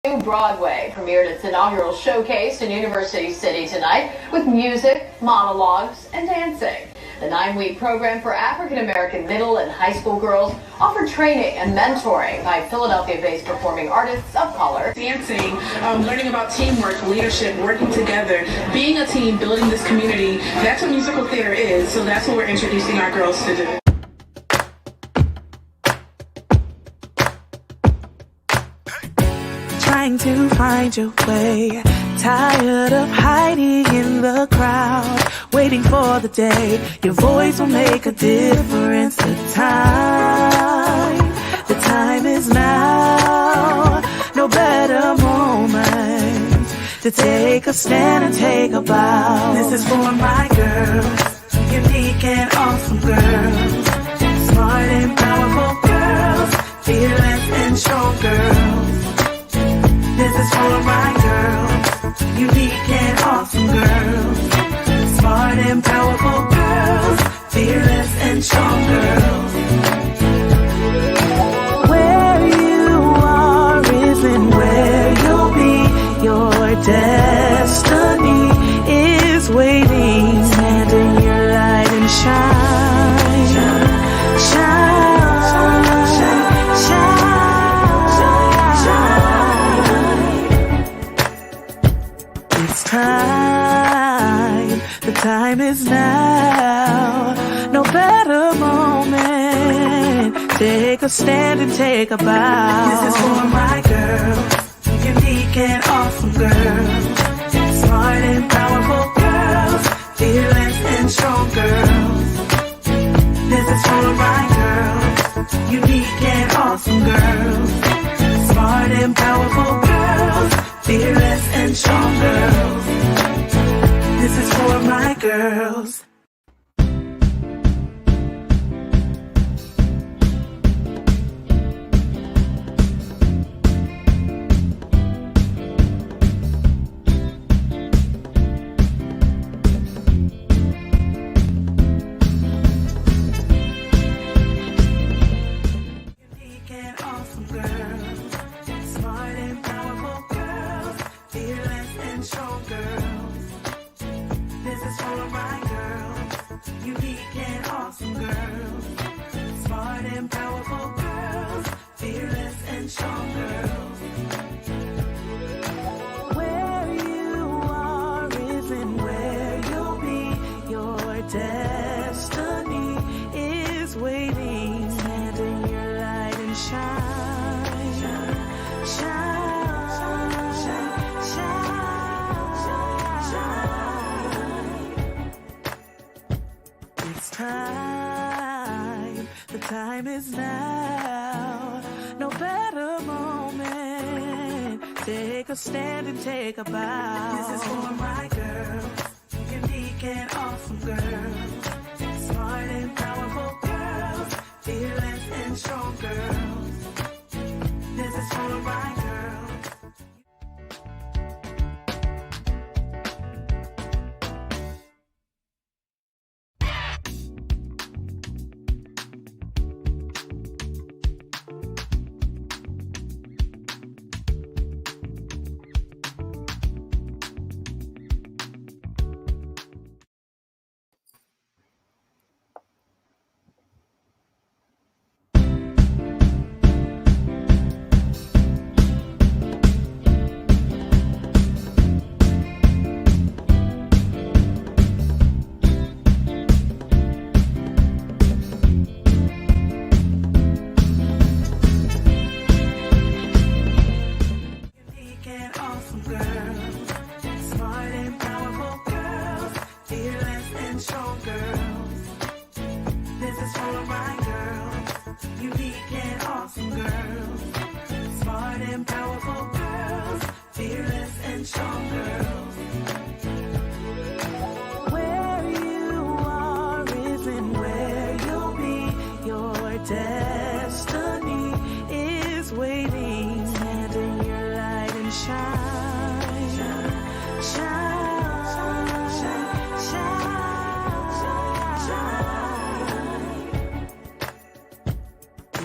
Broadway premiered its inaugural showcase in University City tonight with music, monologues, and dancing. The 9-week program for African-American middle and high school girls offered training and mentoring by Philadelphia-based performing artists of color. Dancing, learning about teamwork, leadership, working together, being a team, building this community. That's what musical theater is, so that's what we're introducing our girls to do. Trying to find your way, tired of hiding in the crowd, waiting for the day your voice will make a difference. The time is now. No better moment to take a stand and take a bow. This is for my girls, unique and awesome girls, smart and powerful girls, fearless and strong girls. This is for my girls, unique and awesome girls, smart and powerful girls, fearless and strong girls. Where you are isn't where you'll be. Your destiny is waiting. Stand in your light and shine, shine, shine, shine. It's time, the time is now. No better moment. Take a stand and take a bow. This is for my girls, unique and awesome girls, smart and powerful girls, fearless and strong girls. This is for my girls, unique and awesome girls, smart and powerful girls, fearless and strong girls. This is for my girls. Destiny is waiting. Stand in your light and shine, shine, shine, shine. It's time, the time is now. No better moment. Take a stand and take a bow. This is for my girls, unique and awesome girls, smart and powerful girls, fearless and strong girls. This is for my girls. Destiny is waiting. Stand in your light and shine, shine, shine, shine.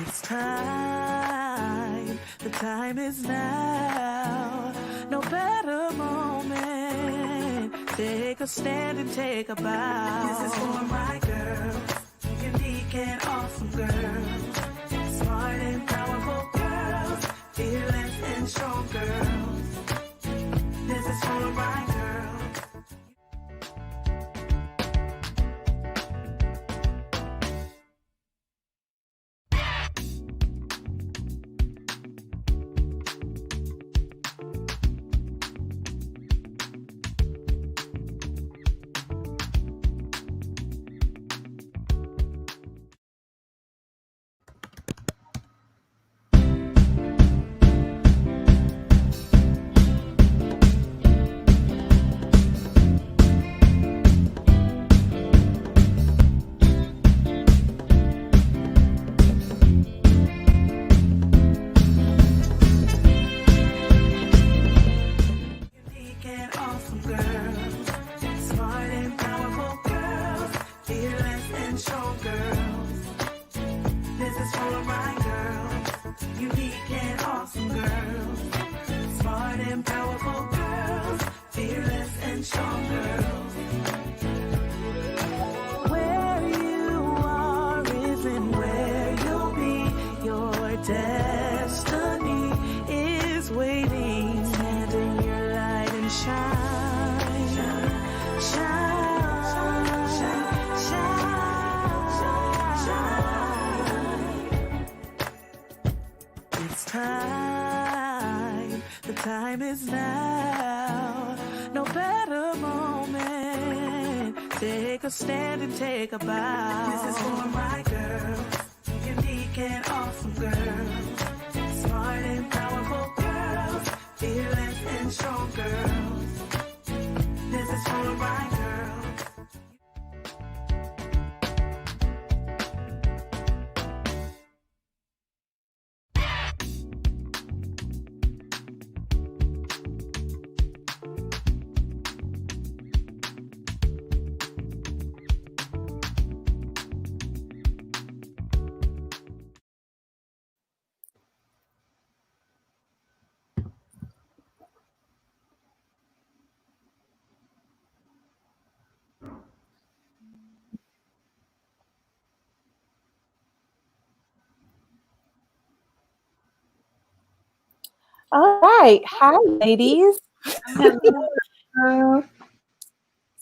It's time, the time is now. Take a stand and take a bow. This is for my girls, unique and awesome girls, smart and powerful girls, fearless and strong girls. This is for my girls. Destiny is waiting. Stand in your light and shine, shine, shine, shine, shine. It's time. The time is now. No better moment. Take a stand and take a bow. This is for my girls. Unique and awesome girls, smart and powerful girls, fearless and strong girls. This is for my girls. All right. Hi, ladies. So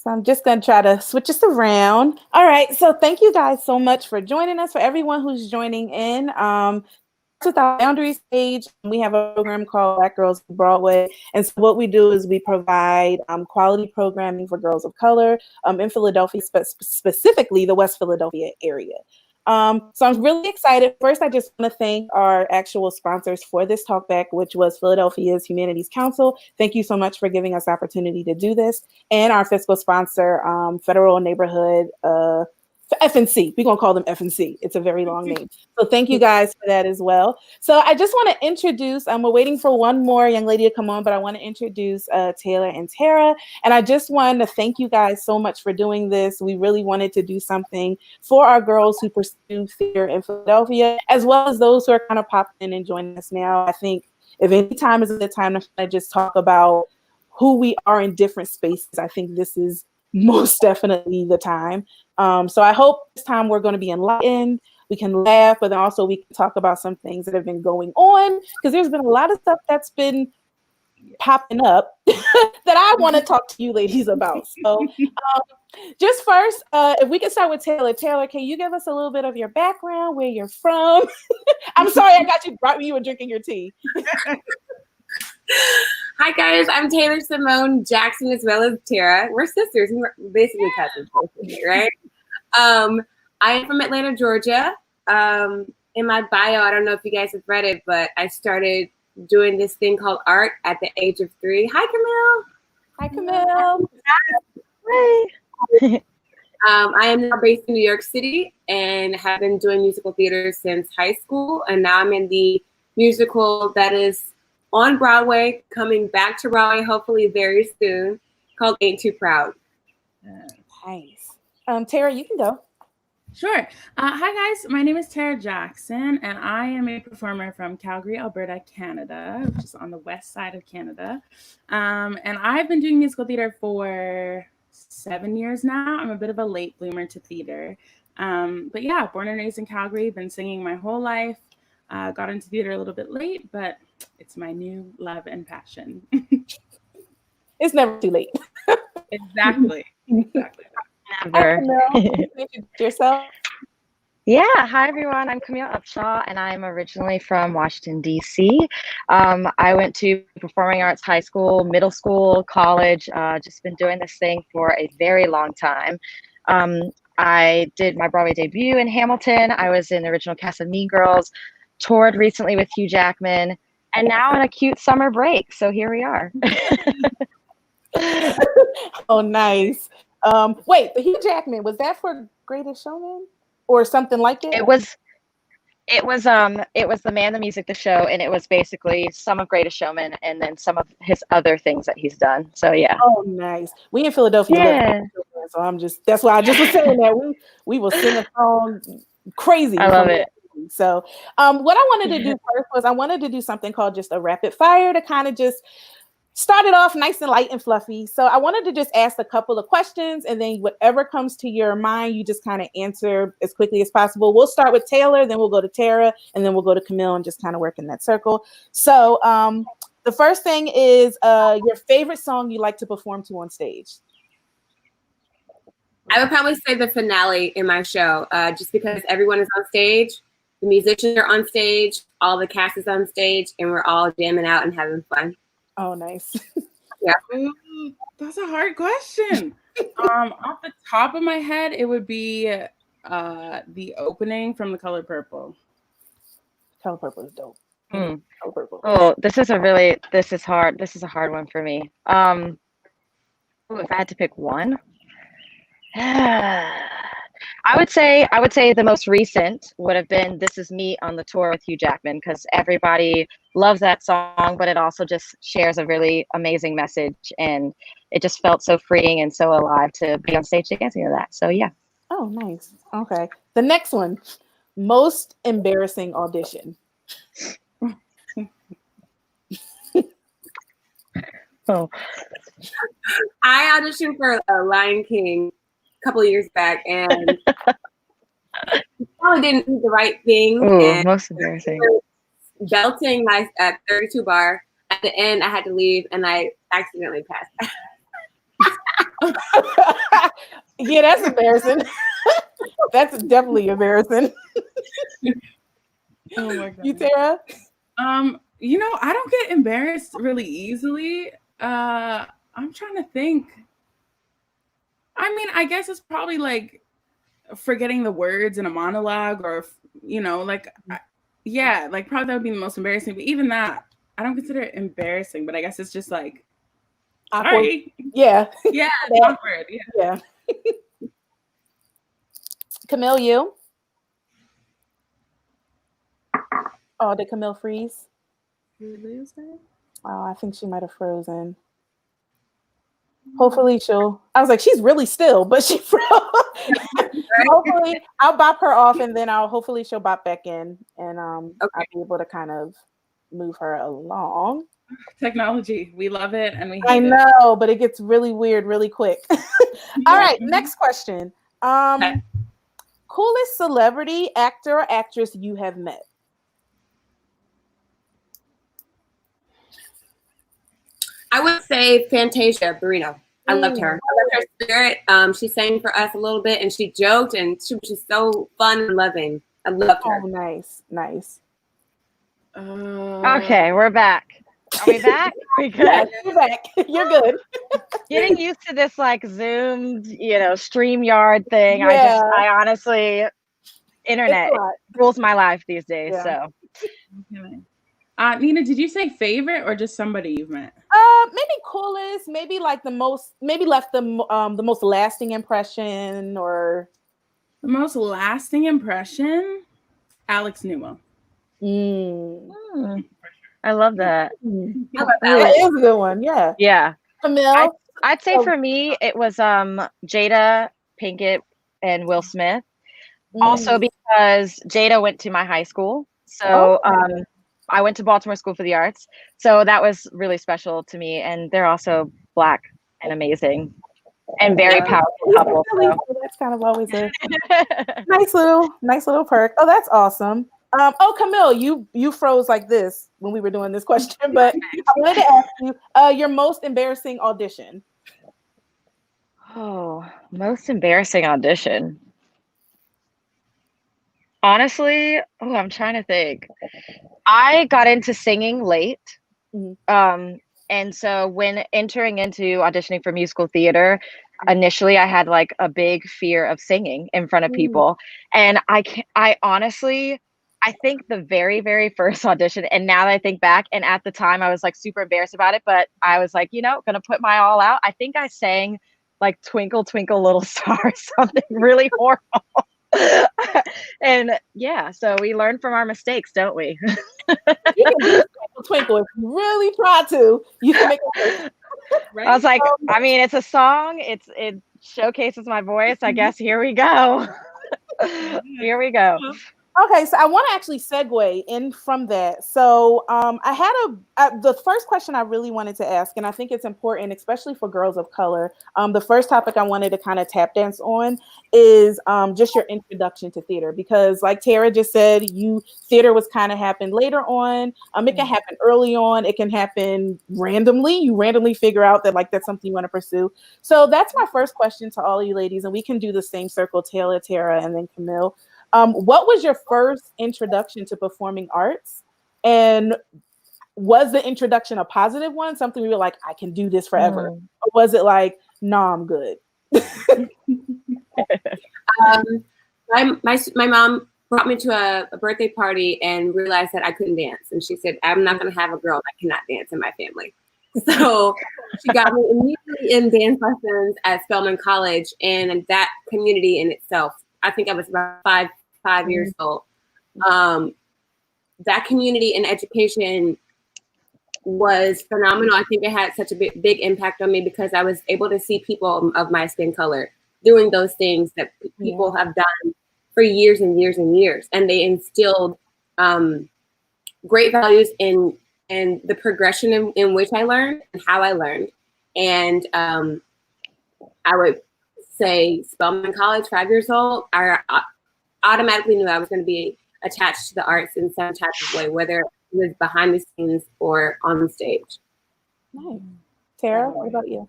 I'm just going to try to switch us around. All right. So thank you guys so much for joining us. For everyone who's joining in, with our boundaries page, we have a program called Black Girls Broadway. And so what we do is we provide quality programming for girls of color in Philadelphia, specifically the West Philadelphia area. So I'm really excited. First, I just want to thank our actual sponsors for this talkback, which was Philadelphia's Humanities Council. Thank you so much for giving us the opportunity to do this. And our fiscal sponsor, Federal Neighborhood FNC. We're going to call them FNC. It's a very long name. So thank you guys for that as well. So I just want to introduce, we're waiting for one more young lady to come on, but I want to introduce Taylor and Tara. And I just wanted to thank you guys so much for doing this. We really wanted to do something for our girls who pursue theater in Philadelphia, as well as those who are kind of popping in and joining us now. I think if any time is a good time to just talk about who we are in different spaces, I think this is most definitely the time. So I hope this time we're going to be enlightened. We can laugh, but then also we can talk about some things that have been going on, because there's been a lot of stuff that's been popping up that I want to talk to you ladies about. So just first, if we can start with Taylor. Taylor, can you give us a little bit of your background, where you're from? I'm sorry, I got you, brought you and drinking your tea. Hi guys, I'm Taylor Simone Jackson as well as Tara. We're sisters. We're basically cousins, right? I am from Atlanta, Georgia. In my bio, I don't know if you guys have read it, but I started doing this thing called art at the age of 3. Hi, Camille. Hi, Camille. Hi. I am now based in New York City and have been doing musical theater since high school. And now I'm in the musical that is on Broadway, coming back to Broadway, hopefully very soon, called Ain't Too Proud. Nice. Tara, you can go. Sure. Hi, guys. My name is Tara Jackson, and I am a performer from Calgary, Alberta, Canada, which is on the west side of Canada. And I've been doing musical theater for 7 years now. I'm a bit of a late bloomer to theater. But yeah, born and raised in Calgary, been singing my whole life. Got into theater a little bit late, but it's my new love and passion. It's never too late. Exactly. Never. Introduce yourself. Yeah, hi everyone. I'm Camille Upshaw, and I'm originally from Washington, D.C. I went to performing arts high school, middle school, college, just been doing this thing for a very long time. I did my Broadway debut in Hamilton. I was in the original cast of Mean Girls, toured recently with Hugh Jackman, and now on a cute summer break. So here we are. Oh, nice. Wait, the Hugh Jackman, was that for Greatest Showman or something like it? It was The Man, the Music, the Show, and it was basically some of Greatest Showman and then some of his other things that he's done. So yeah. Oh, nice. We in Philadelphia, Yeah. so that's why I just was saying that we will sing a song crazy. I love it. So what I wanted to do first was I wanted to do something called just a rapid fire to kind of just start it off nice and light and fluffy. So I wanted to just ask a couple of questions, and then whatever comes to your mind, you just kind of answer as quickly as possible. We'll start with Taylor, then we'll go to Tara, and then we'll go to Camille and just kind of work in that circle. So the first thing is your favorite song you like to perform to on stage. I would probably say the finale in my show, just because everyone is on stage, the musicians are on stage, all the cast is on stage, and we're all jamming out and having fun. Oh, nice. Yeah. Ooh, that's a hard question. Off the top of my head, it would be the opening from The Color Purple. Color Purple is dope. Mm. Color Purple. Oh, this is hard. This is a hard one for me. If I had to pick one, I would say the most recent would have been This Is Me on the tour with Hugh Jackman, because everybody loves that song, but it also just shares a really amazing message, and it just felt so freeing and so alive to be on stage dancing to that. So yeah. Oh, nice. Okay. The next one, most embarrassing audition. Oh. I auditioned for Lion King a couple of years back, and probably didn't do the right thing. Ooh, and most embarrassing. Belting my 32 bar. At the end, I had to leave, and I accidentally passed. Yeah, that's embarrassing. That's definitely embarrassing. Oh my god. You, Tara? I don't get embarrassed really easily. I'm trying to think. I mean, I guess it's probably like forgetting the words in a monologue, or probably that would be the most embarrassing. But even that, I don't consider it embarrassing. But I guess it's just like Awkward. sorry. Yeah. Yeah, it's awkward. Yeah. Camille, you? Oh, did Camille freeze? Did we lose her? Oh, I think she might have frozen. Hopefully I was like, she's really still, but she froze. Hopefully I'll bop her off, and then hopefully she'll bop back in, and I'll be able to kind of move her along. Technology, we love it, and we hate I know, but it gets really weird really quick. All right, next question. Coolest celebrity, actor, or actress you have met? I would say Fantasia Barrino. I loved her. I loved her spirit. She sang for us a little bit, and she joked, and she was just so fun and loving. I loved her. Oh, nice. Okay, we're back. Are we back? We good? Yeah, you're back. You're good. Getting used to this like Zoom, StreamYard thing. Yeah. I honestly, internet rules my life these days. Yeah. So. Nina, did you say favorite or just somebody you've met? Maybe coolest, maybe like maybe left the most lasting impression, or the most lasting impression, Alex Newell. I love that. That is a good one. Yeah. Yeah. Camille? I'd say for me it was Jada Pinkett and Will Smith. Also because Jada went to my high school. So I went to Baltimore School for the Arts. So that was really special to me. And they're also Black and amazing and very powerful couple. So. That's kind of always a nice little perk. Oh, that's awesome. Oh, Camille, you froze like this when we were doing this question, but I wanted to ask you your most embarrassing audition. Oh, most embarrassing audition. Honestly, I'm trying to think. I got into singing late. And so when entering into auditioning for musical theater, initially I had like a big fear of singing in front of people. And I honestly, I think the very, very first audition, and now that I think back, and at the time I was like super embarrassed about it, but I was like, gonna put my all out. I think I sang like Twinkle, Twinkle, Little Star, something really horrible. And yeah, so we learn from our mistakes, don't we? You can do Twinkle, Twinkle if you really try to. You can make it. Right? I was like, I mean, it's a song. It showcases my voice. I guess here we go. Here we go. Okay, so I want to actually segue in from that. So I had the first question I really wanted to ask, and I think it's important, especially for girls of color. The first topic I wanted to kind of tap dance on is just your introduction to theater, because like Tara just said, theater was kind of happened later on. It can happen early on. It can happen randomly. You randomly figure out that like that's something you want to pursue. So that's my first question to all of you ladies, and we can do the same circle, Taylor, Tara, and then Camille. What was your first introduction to performing arts? And was the introduction a positive one? Something you were like, I can do this forever? Or was it like, nah, I'm good? My mom brought me to a birthday party and realized that I couldn't dance. And she said, I'm not going to have a girl that cannot dance in my family. So she got me immediately in dance lessons at Spelman College, and that community in itself, I think I was about five years old. That community and education was phenomenal. I think it had such a big impact on me because I was able to see people of my skin color doing those things that people have done for years and years and years. And they instilled great values in the progression in which I learned and how I learned. And I would say Spelman College, 5 years old, I automatically knew I was going to be attached to the arts in some type of way, whether it was behind the scenes or on the stage. Nice. Tara, what about you?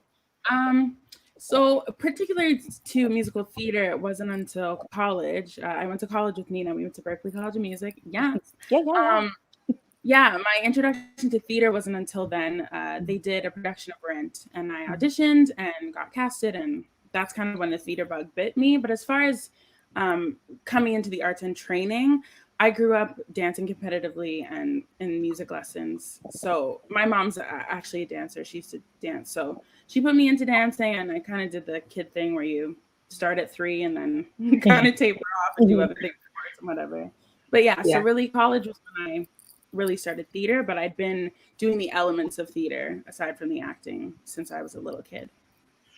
So particularly to musical theater, it wasn't until college. I went to college with Nina. We went to Berkeley College of Music. Yeah. Yeah, my introduction to theater wasn't until then. They did a production of Rent, and I auditioned and got casted, and that's kind of when the theater bug bit me. But as far as coming into the arts and training, I grew up dancing competitively and in music lessons. So my mom's actually a dancer. She used to dance. So she put me into dancing, and I kind of did the kid thing where you start at 3 and then kind of taper off and do other things and whatever. But yeah, so really college was when I really started theater, but I'd been doing the elements of theater aside from the acting since I was a little kid.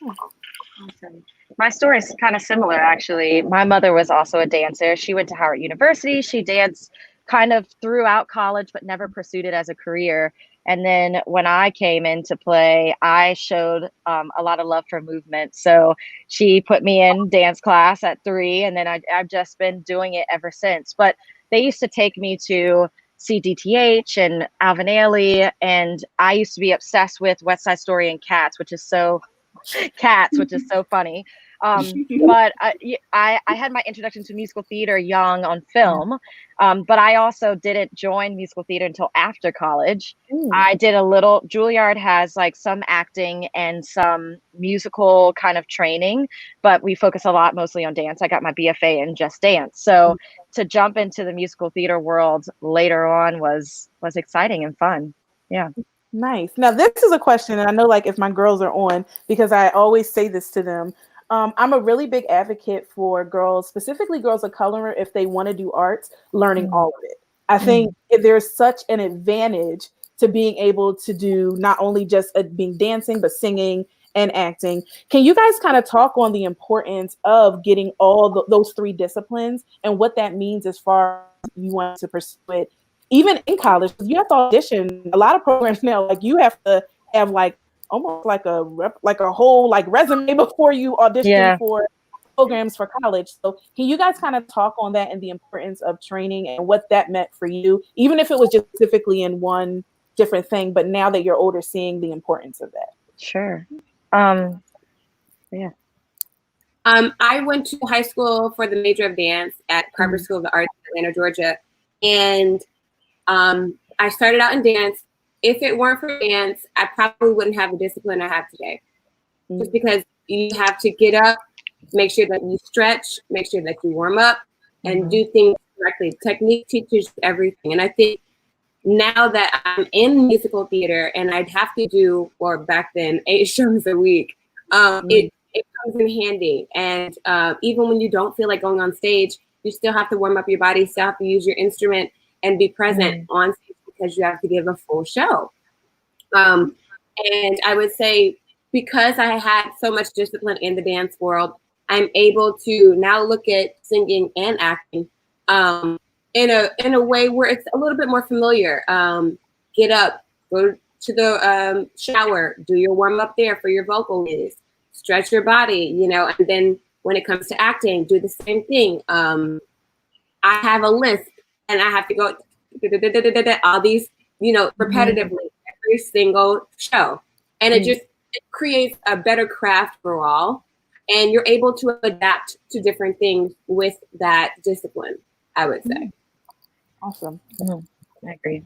Awesome. My story is kind of similar, actually. My mother was also a dancer. She went to Howard University. She danced kind of throughout college, but never pursued it as a career. And then when I came into play, I showed a lot of love for movement. So she put me in dance class at 3, and then I've just been doing it ever since. But they used to take me to CDTH and Alvin Ailey, and I used to be obsessed with West Side Story and Cats, which is so funny. But I had my introduction to musical theater young on film, but I also didn't join musical theater until after college. I did a little, Juilliard has like some acting and some musical kind of training, but we focus a lot mostly on dance. I got my BFA in just dance. So to jump into the musical theater world later on was exciting and fun. Yeah. Nice. Now, this is a question, and I know like if my girls are on, because I always say this to them, I'm a really big advocate for girls, specifically girls of color, if they want to do arts, learning all of it. I think there's such an advantage to being able to do not only just being dancing, but singing and acting. Can you guys kind of talk on the importance of getting all those three disciplines and what that means as far as you want to pursue it, even in college? You have to audition. A lot of programs now, like you have to have like almost like a whole like resume before you audition for programs for college. So can you guys kind of talk on that and the importance of training and what that meant for you, even if it was just specifically in one different thing, but now that you're older, seeing the importance of that? Sure. I went to high school for the major of dance at Carver School of the Arts in Atlanta, Georgia. And I started out in dance. If it weren't for dance, I probably wouldn't have the discipline I have today. Just because you have to get up, make sure that you stretch, make sure that you warm up, and do things correctly. Technique teaches everything. And I think now that I'm in musical theater and I'd have to do, or back then, 8 shows a week, it comes in handy. And even when you don't feel like going on stage, you still have to warm up your body, still have to use your instrument and be present on stage because you have to give a full show. And I would say because I had so much discipline in the dance world, I'm able to now look at singing and acting in a way where it's a little bit more familiar. Get up, go to the shower, do your warm up there for your vocal is, stretch your body, you know, and then when it comes to acting, do the same thing. I have a list and I have to go all these, you know, repetitively every single show. And it creates a better craft for all. And you're able to adapt to different things with that discipline, I would say. Awesome. I agree.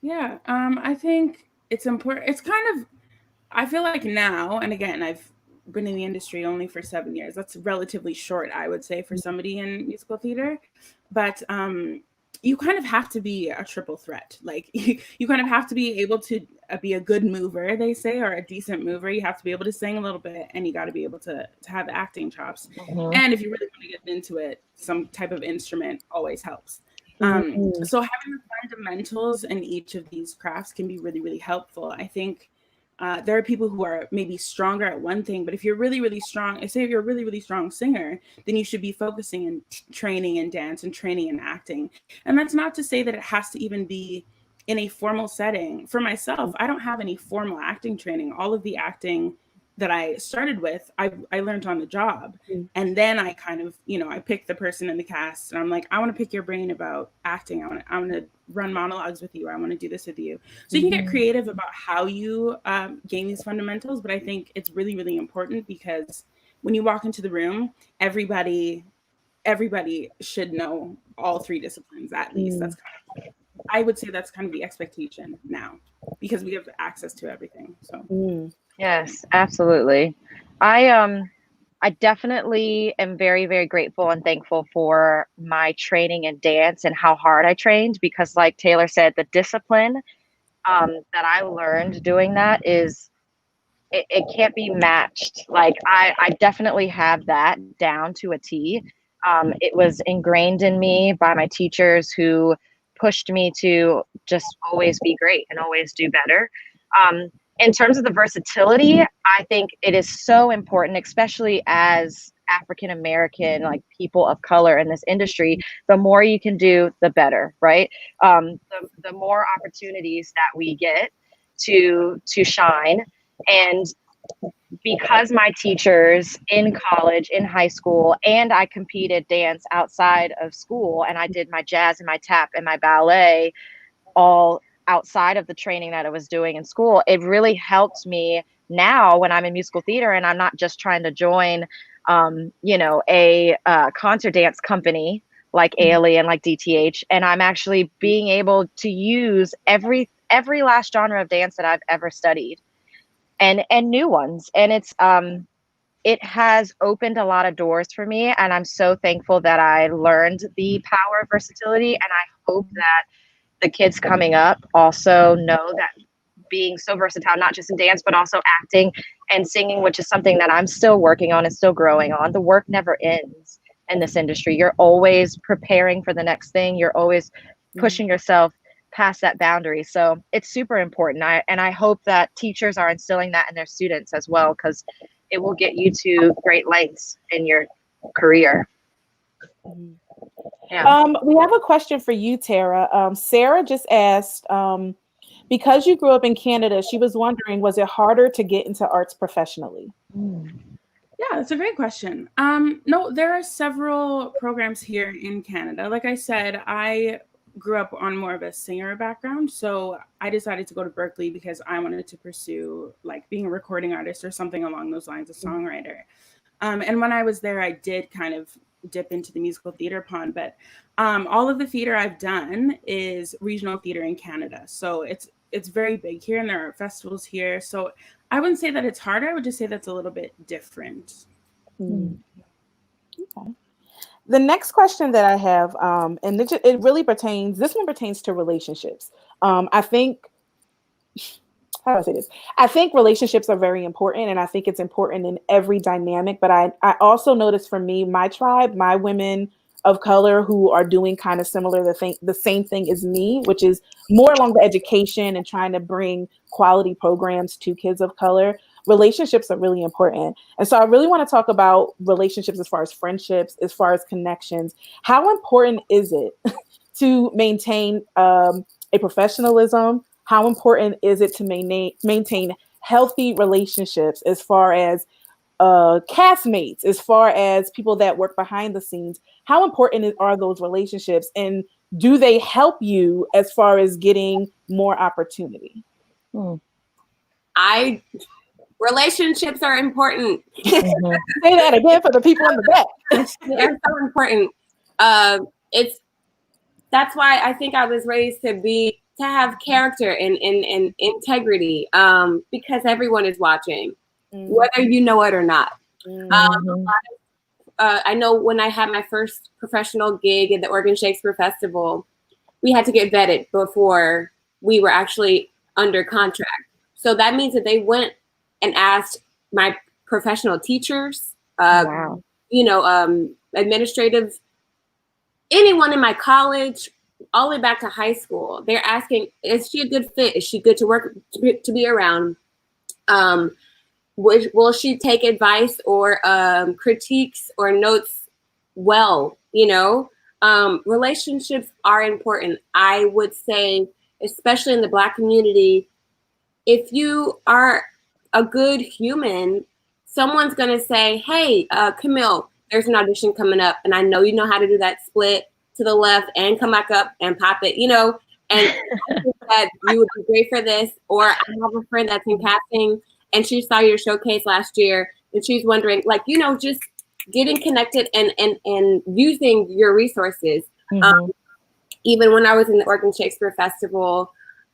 Yeah, I think it's important. It's kind of, I feel like now, and again, I've been in the industry only for 7 years. That's relatively short, I would say, for somebody in musical theater. But you kind of have to be a triple threat. Like you kind of have to be able to be a good mover, they say, or a decent mover. You have to be able to sing a little bit, and you got to be able to have acting chops. And if you really want to get into it, some type of instrument always helps. So having the fundamentals in each of these crafts can be really, really helpful. I think there are people who are maybe stronger at one thing, but if you're really, really strong, say if you're a really, really strong singer, then you should be focusing in training in dance and training in acting. And that's not to say that it has to even be in a formal setting. For myself, I don't have any formal acting training. All of the acting that I started with, I learned on the job. And then I kind of, you know, I picked the person in the cast and I'm like, I want to pick your brain about acting. I want to run monologues with you. I want to do this with you. So you can get creative about how you gain these fundamentals. But I think it's really, really important because when you walk into the room, everybody should know all three disciplines at least. That's kind of, I would say that's kind of the expectation now because we have access to everything. So. Yes, absolutely. I definitely am very, very grateful and thankful for my training in dance and how hard I trained because like Taylor said, the discipline that I learned doing that is, it can't be matched. Like I definitely have that down to a T. It was ingrained in me by my teachers who pushed me to just always be great and always do better. In terms of the versatility, I think it is so important, especially as African American, like people of color in this industry. The more you can do, the better, right? The more opportunities that we get to shine. And because my teachers in college, in high school, and I competed dance outside of school, and I did my jazz and my tap and my ballet all outside of the training that I was doing in school, it really helped me now when I'm in musical theater and I'm not just trying to join, a concert dance company like ALE and like DTH, and I'm actually being able to use every last genre of dance that I've ever studied, and new ones, and it has opened a lot of doors for me, and I'm so thankful that I learned the power of versatility, and I hope that the kids coming up also know that being so versatile, not just in dance, but also acting and singing, which is something that I'm still working on and still growing on. The work never ends in this industry. You're always preparing for the next thing. You're always pushing yourself past that boundary. So it's super important. I hope that teachers are instilling that in their students as well, because it will get you to great lengths in your career. Yeah. We have a question for you, Tara. Sarah just asked, because you grew up in Canada, she was wondering, was it harder to get into arts professionally? Yeah, that's a great question. No, there are several programs here in Canada. Like I said, I grew up on more of a singer background, so I decided to go to Berkeley because I wanted to pursue like being a recording artist or something along those lines, a songwriter. And when I was there, I did kind of dip into the musical theater pond, but all of the theater I've done is regional theater in Canada. So it's very big here, and there are festivals here. So I wouldn't say that it's harder. I would just say that's a little bit different. Okay. The next question that I have, and it really pertains, this one pertains to relationships. I think, how do I say this? I think relationships are very important, and I think it's important in every dynamic. But I also noticed for me, my tribe, my women of color who are doing kind of similar, the same thing as me, which is more along the education and trying to bring quality programs to kids of color. Relationships are really important. And so I really want to talk about relationships as far as friendships, as far as connections. How important is it to maintain a professionalism? How important is it to maintain healthy relationships as far as castmates, as far as people that work behind the scenes? How important are those relationships, and do they help you as far as getting more opportunity? Relationships are important. Say that again for the people in the back. They're so important. That's why I think I was raised to have character and integrity, because everyone is watching, whether you know it or not. I know when I had my first professional gig at the Oregon Shakespeare Festival, we had to get vetted before we were actually under contract. So that means that they went and asked my professional teachers, administrative, anyone in my college, all the way back to high school. They're asking, is she a good fit? Is she good to work, to be around? Will she take advice or critiques or notes well? Relationships are important. I would say, especially in the Black community, if you are a good human, someone's going to say, hey, Camille, there's an audition coming up, and I know you know how to do that split to the left and come back up and pop it, and I think that you would be great for this. Or I have a friend that's in casting, and she saw your showcase last year, and she's wondering, just getting connected and using your resources. Even when I was in the Oregon Shakespeare Festival,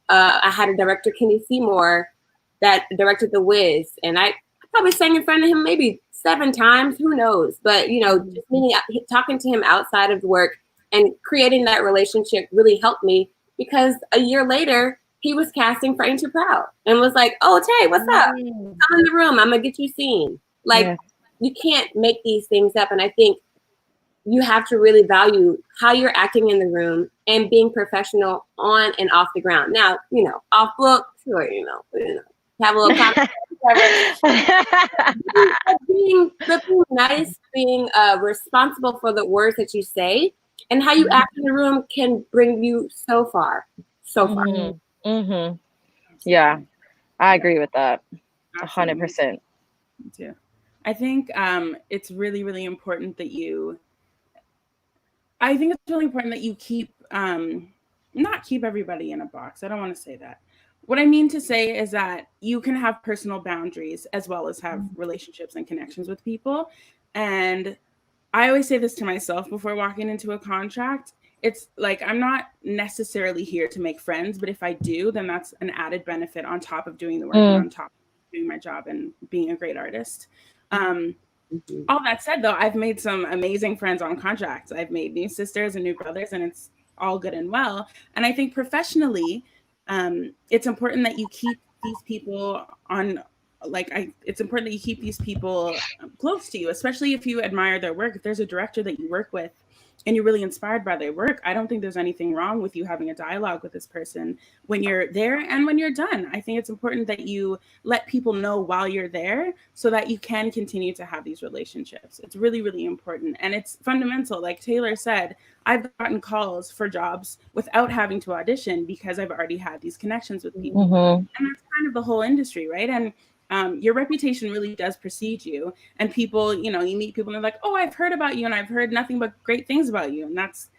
I had a director, Kenny Seymour, that directed The Wiz, and I probably sang in front of him maybe 7 times, who knows? But just talking to him outside of work and creating that relationship really helped me, because a year later he was casting for Ain't You Proud and was like, "Oh, Tay, what's up? Come in the room. I'm gonna get you seen." You can't make these things up, and I think you have to really value how you're acting in the room and being professional on and off the ground. Now, off book, sure, have a little conversation. being nice, being responsible for the words that you say and how you act in the room can bring you so far. Yeah, I agree with that. 100%. Me too. I think it's really, really important that you keep, not keep everybody in a box. I don't want to say that. What I mean to say is that you can have personal boundaries as well as have relationships and connections with people. And I always say this to myself before walking into a contract. It's like, I'm not necessarily here to make friends, but if I do, then that's an added benefit on top of doing the work and on top of doing my job and being a great artist. All that said, though, I've made some amazing friends on contracts. I've made new sisters and new brothers, and it's all good and well. And I think professionally, it's important that you keep these people on, it's important that you keep these people close to you, especially if you admire their work. If there's a director that you work with and you're really inspired by their work, I don't think there's anything wrong with you having a dialogue with this person when you're there and when you're done. I think it's important that you let people know while you're there so that you can continue to have these relationships. It's really, really important. And it's fundamental. Like Taylor said, I've gotten calls for jobs without having to audition because I've already had these connections with people. Mm-hmm. And that's kind of the whole industry, right? And your reputation really does precede you. And people, you meet people and they're like, oh, I've heard about you and I've heard nothing but great things about you. And that's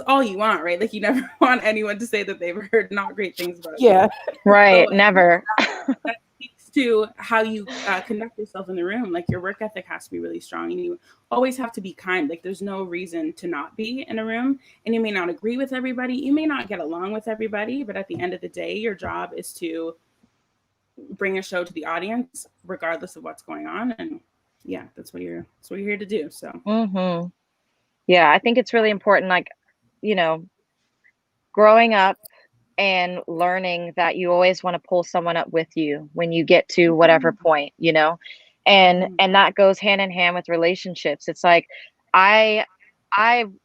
all you want, right? Like, you never want anyone to say that they've heard not great things about you. Right. So, never. That speaks to how you conduct yourself in the room. Like, your work ethic has to be really strong, and you always have to be kind. Like, there's no reason to not be in a room, and you may not agree with everybody. You may not get along with everybody, but at the end of the day, your job is to bring a show to the audience regardless of what's going on. And yeah, that's what you're here to do. So Mm-hmm. Yeah, I think it's really important, like, growing up and learning that you always want to pull someone up with you when you get to whatever point, and that goes hand in hand with relationships. It's like, I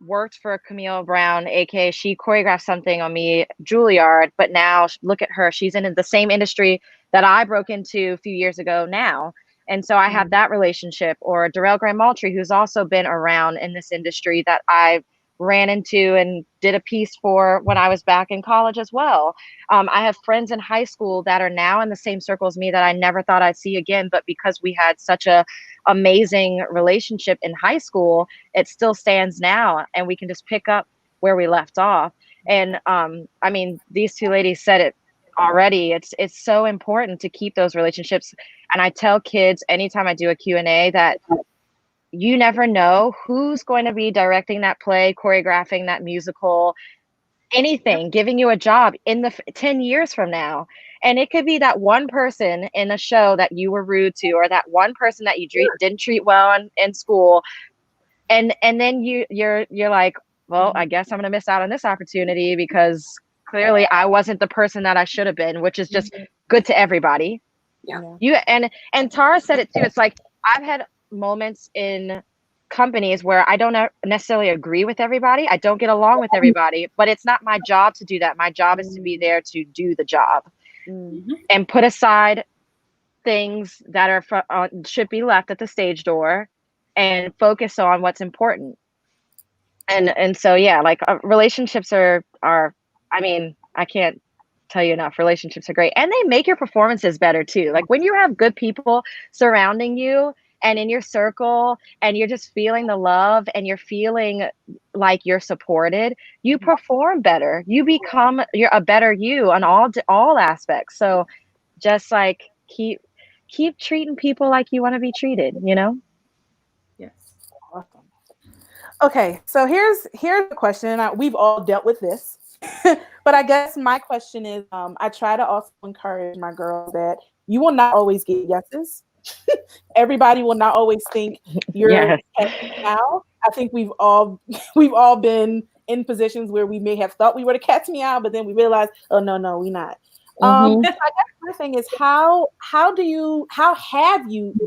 worked for Camille Brown, aka she choreographed something on me, Juilliard, but now look at her. She's in the same industry that I broke into a few years ago now. And so I have that relationship. Or Darrell Graham Maltry, who's also been around in this industry that I ran into and did a piece for when I was back in college as well. I have friends in high school that are now in the same circle as me that I never thought I'd see again, but because we had such a amazing relationship in high school, it still stands now, and we can just pick up where we left off. And I mean, these two ladies said it already. It's so important to keep those relationships. And I tell kids anytime I do a Q&A that you never know who's going to be directing that play, choreographing that musical, anything, giving you a job in the 10 years from now. And it could be that one person in a show that you were rude to, or that one person that you didn't treat well in school. And then you're like, well, I guess I'm going to miss out on this opportunity because clearly I wasn't the person that I should have been, which is just good to everybody. Yeah. You and Tara said it too. It's like, I've had moments in companies where I don't necessarily agree with everybody. I don't get along with everybody, but it's not my job to do that. My job is to be there to do the job and put aside things that are should be left at the stage door and focus on what's important. And so, yeah, like relationships are, I mean, I can't tell you enough. Relationships are great, and they make your performances better too. Like when you have good people surrounding you and in your circle, and you're just feeling the love and you're feeling like you're supported, you perform better. You're a better you on all aspects. So just like keep treating people like you want to be treated, Yes. Awesome. Okay, so here's the question. We've all dealt with this, but I guess my question is, I try to also encourage my girls that you will not always get yeses. Everybody will not always think you're now. I think we've all been in positions where we may have thought we were the cat's meow, but then we realized, oh no, we're not. I guess my thing is, how have you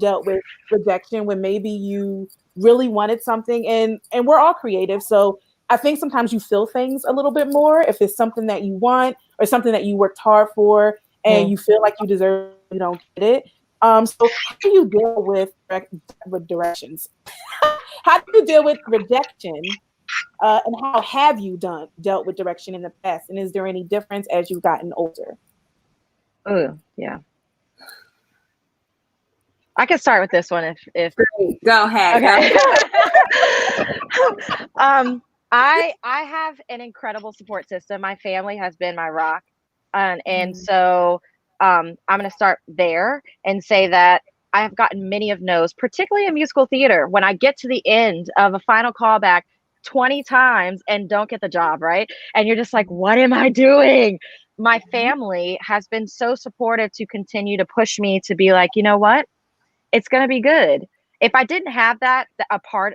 dealt with rejection when maybe you really wanted something, and we're all creative, so I think sometimes you feel things a little bit more if it's something that you want or something that you worked hard for and you feel like you deserve, you don't get it. So how do you deal with directions? How do you deal with rejection? And how have you dealt with direction in the past? And is there any difference as you've gotten older? Oh, yeah. I can start with this one if Go ahead. Okay. I have an incredible support system. My family has been my rock. And so I'm going to start there and say that I have gotten many of no's, particularly in musical theater. When I get to the end of a final callback 20 times and don't get the job, right? And you're just like, what am I doing? My family has been so supportive to continue to push me to be like, you know what? It's going to be good. If I didn't have that part,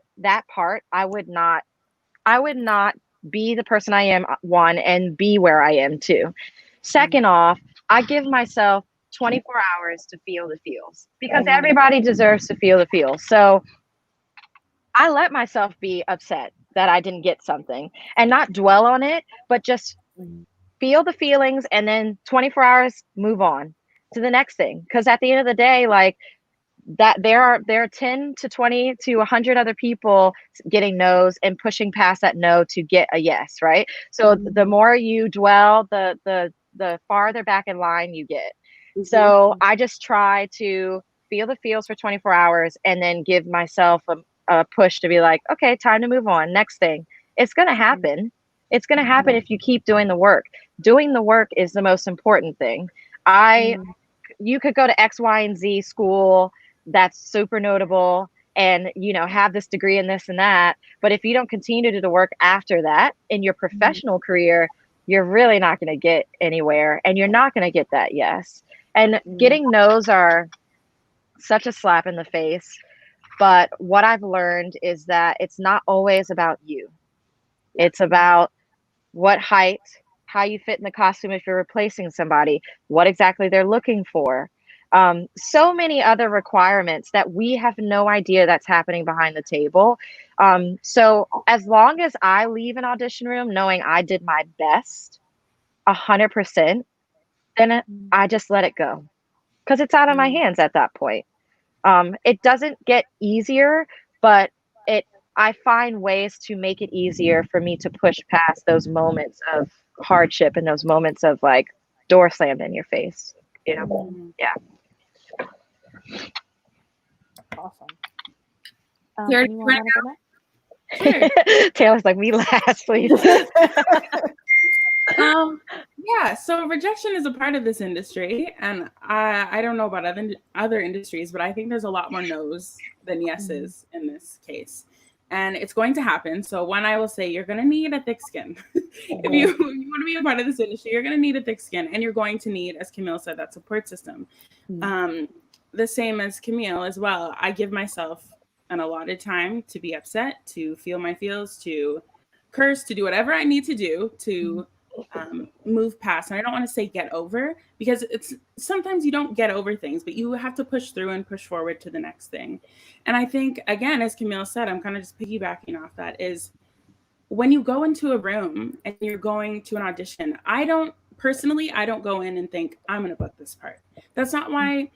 I would not be the person I am, one, and be where I am, two. Second off, I give myself 24 hours to feel the feels, because everybody deserves to feel the feels. So I let myself be upset that I didn't get something, and not dwell on it, but just feel the feelings, and then 24 hours, move on to the next thing. Because at the end of the day, like that, there are 10 to 20 to 100 other people getting no's and pushing past that no to get a yes, right? So the more you dwell, the farther back in line you get. So I just try to feel the feels for 24 hours and then give myself a push to be like, okay, time to move on. Next thing. It's going to happen. It's going to happen if you keep doing the work. Doing the work is the most important thing. You could go to X, Y, and Z school that's super notable and, you know, have this degree in this and that. But if you don't continue to do the work after that in your professional career, you're really not going to get anywhere, and you're not going to get that yes. And getting no's are such a slap in the face. But what I've learned is that it's not always about you. It's about what height, how you fit in the costume if you're replacing somebody, what exactly they're looking for. So many other requirements that we have no idea that's happening behind the table. So as long as I leave an audition room knowing I did my best, 100%, then I just let it go, because it's out of my hands at that point. It doesn't get easier, but I find ways to make it easier for me to push past those moments of hardship and those moments of like door slammed in your face, you know? Yeah. Awesome. Here, Anyone wanna go next? Sure. Taylor's like, me last, please. Yeah, so rejection is a part of this industry, and I don't know about other industries, but I think there's a lot more no's than yeses in this case, and it's going to happen. So one, I will say, you're going to need a thick skin. If you want to be a part of this industry, you're going to need a thick skin, and you're going to need, as Camille said, that support system. The same as Camille as well. I give myself an allotted time to be upset, to feel my feels, to curse, to do whatever I need to do to move past. And I don't want to say get over, because it's sometimes you don't get over things, but you have to push through and push forward to the next thing. And I think, again, as Camille said, I'm kind of just piggybacking off that, is when you go into a room and you're going to an audition, I don't go in and think, I'm going to book this part. That's not why.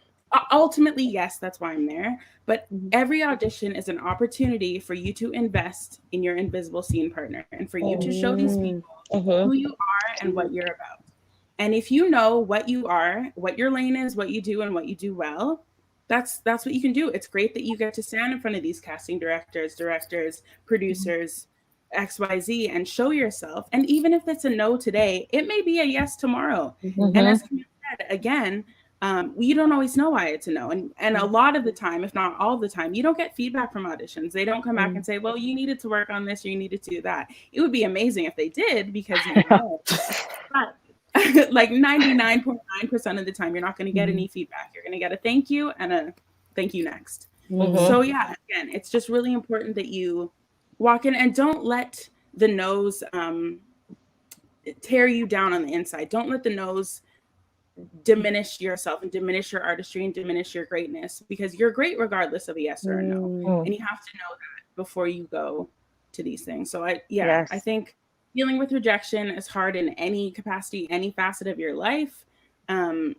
Ultimately, yes, that's why I'm there. But every audition is an opportunity for you to invest in your invisible scene partner, and for you to show these people who you are and what you're about. And if you know what you are, what your lane is, what you do, and what you do well, that's what you can do. It's great that you get to stand in front of these casting directors, producers, XYZ, and show yourself. And even if it's a no today, it may be a yes tomorrow. And as Camille said, again, you don't always know why it's a no. And a lot of the time, if not all the time, you don't get feedback from auditions. They don't come back and say, well, you needed to work on this, or you needed to do that. It would be amazing if they did, because you know, but like 99.9% of the time, you're not going to get any feedback. You're going to get a thank you and a thank you next. So yeah, again, it's just really important that you walk in and don't let the no's tear you down on the inside. Don't let the no's diminish yourself and diminish your artistry and diminish your greatness, because you're great regardless of a yes or a no. And you have to know that before you go to these things. So I think dealing with rejection is hard in any capacity, any facet of your life. And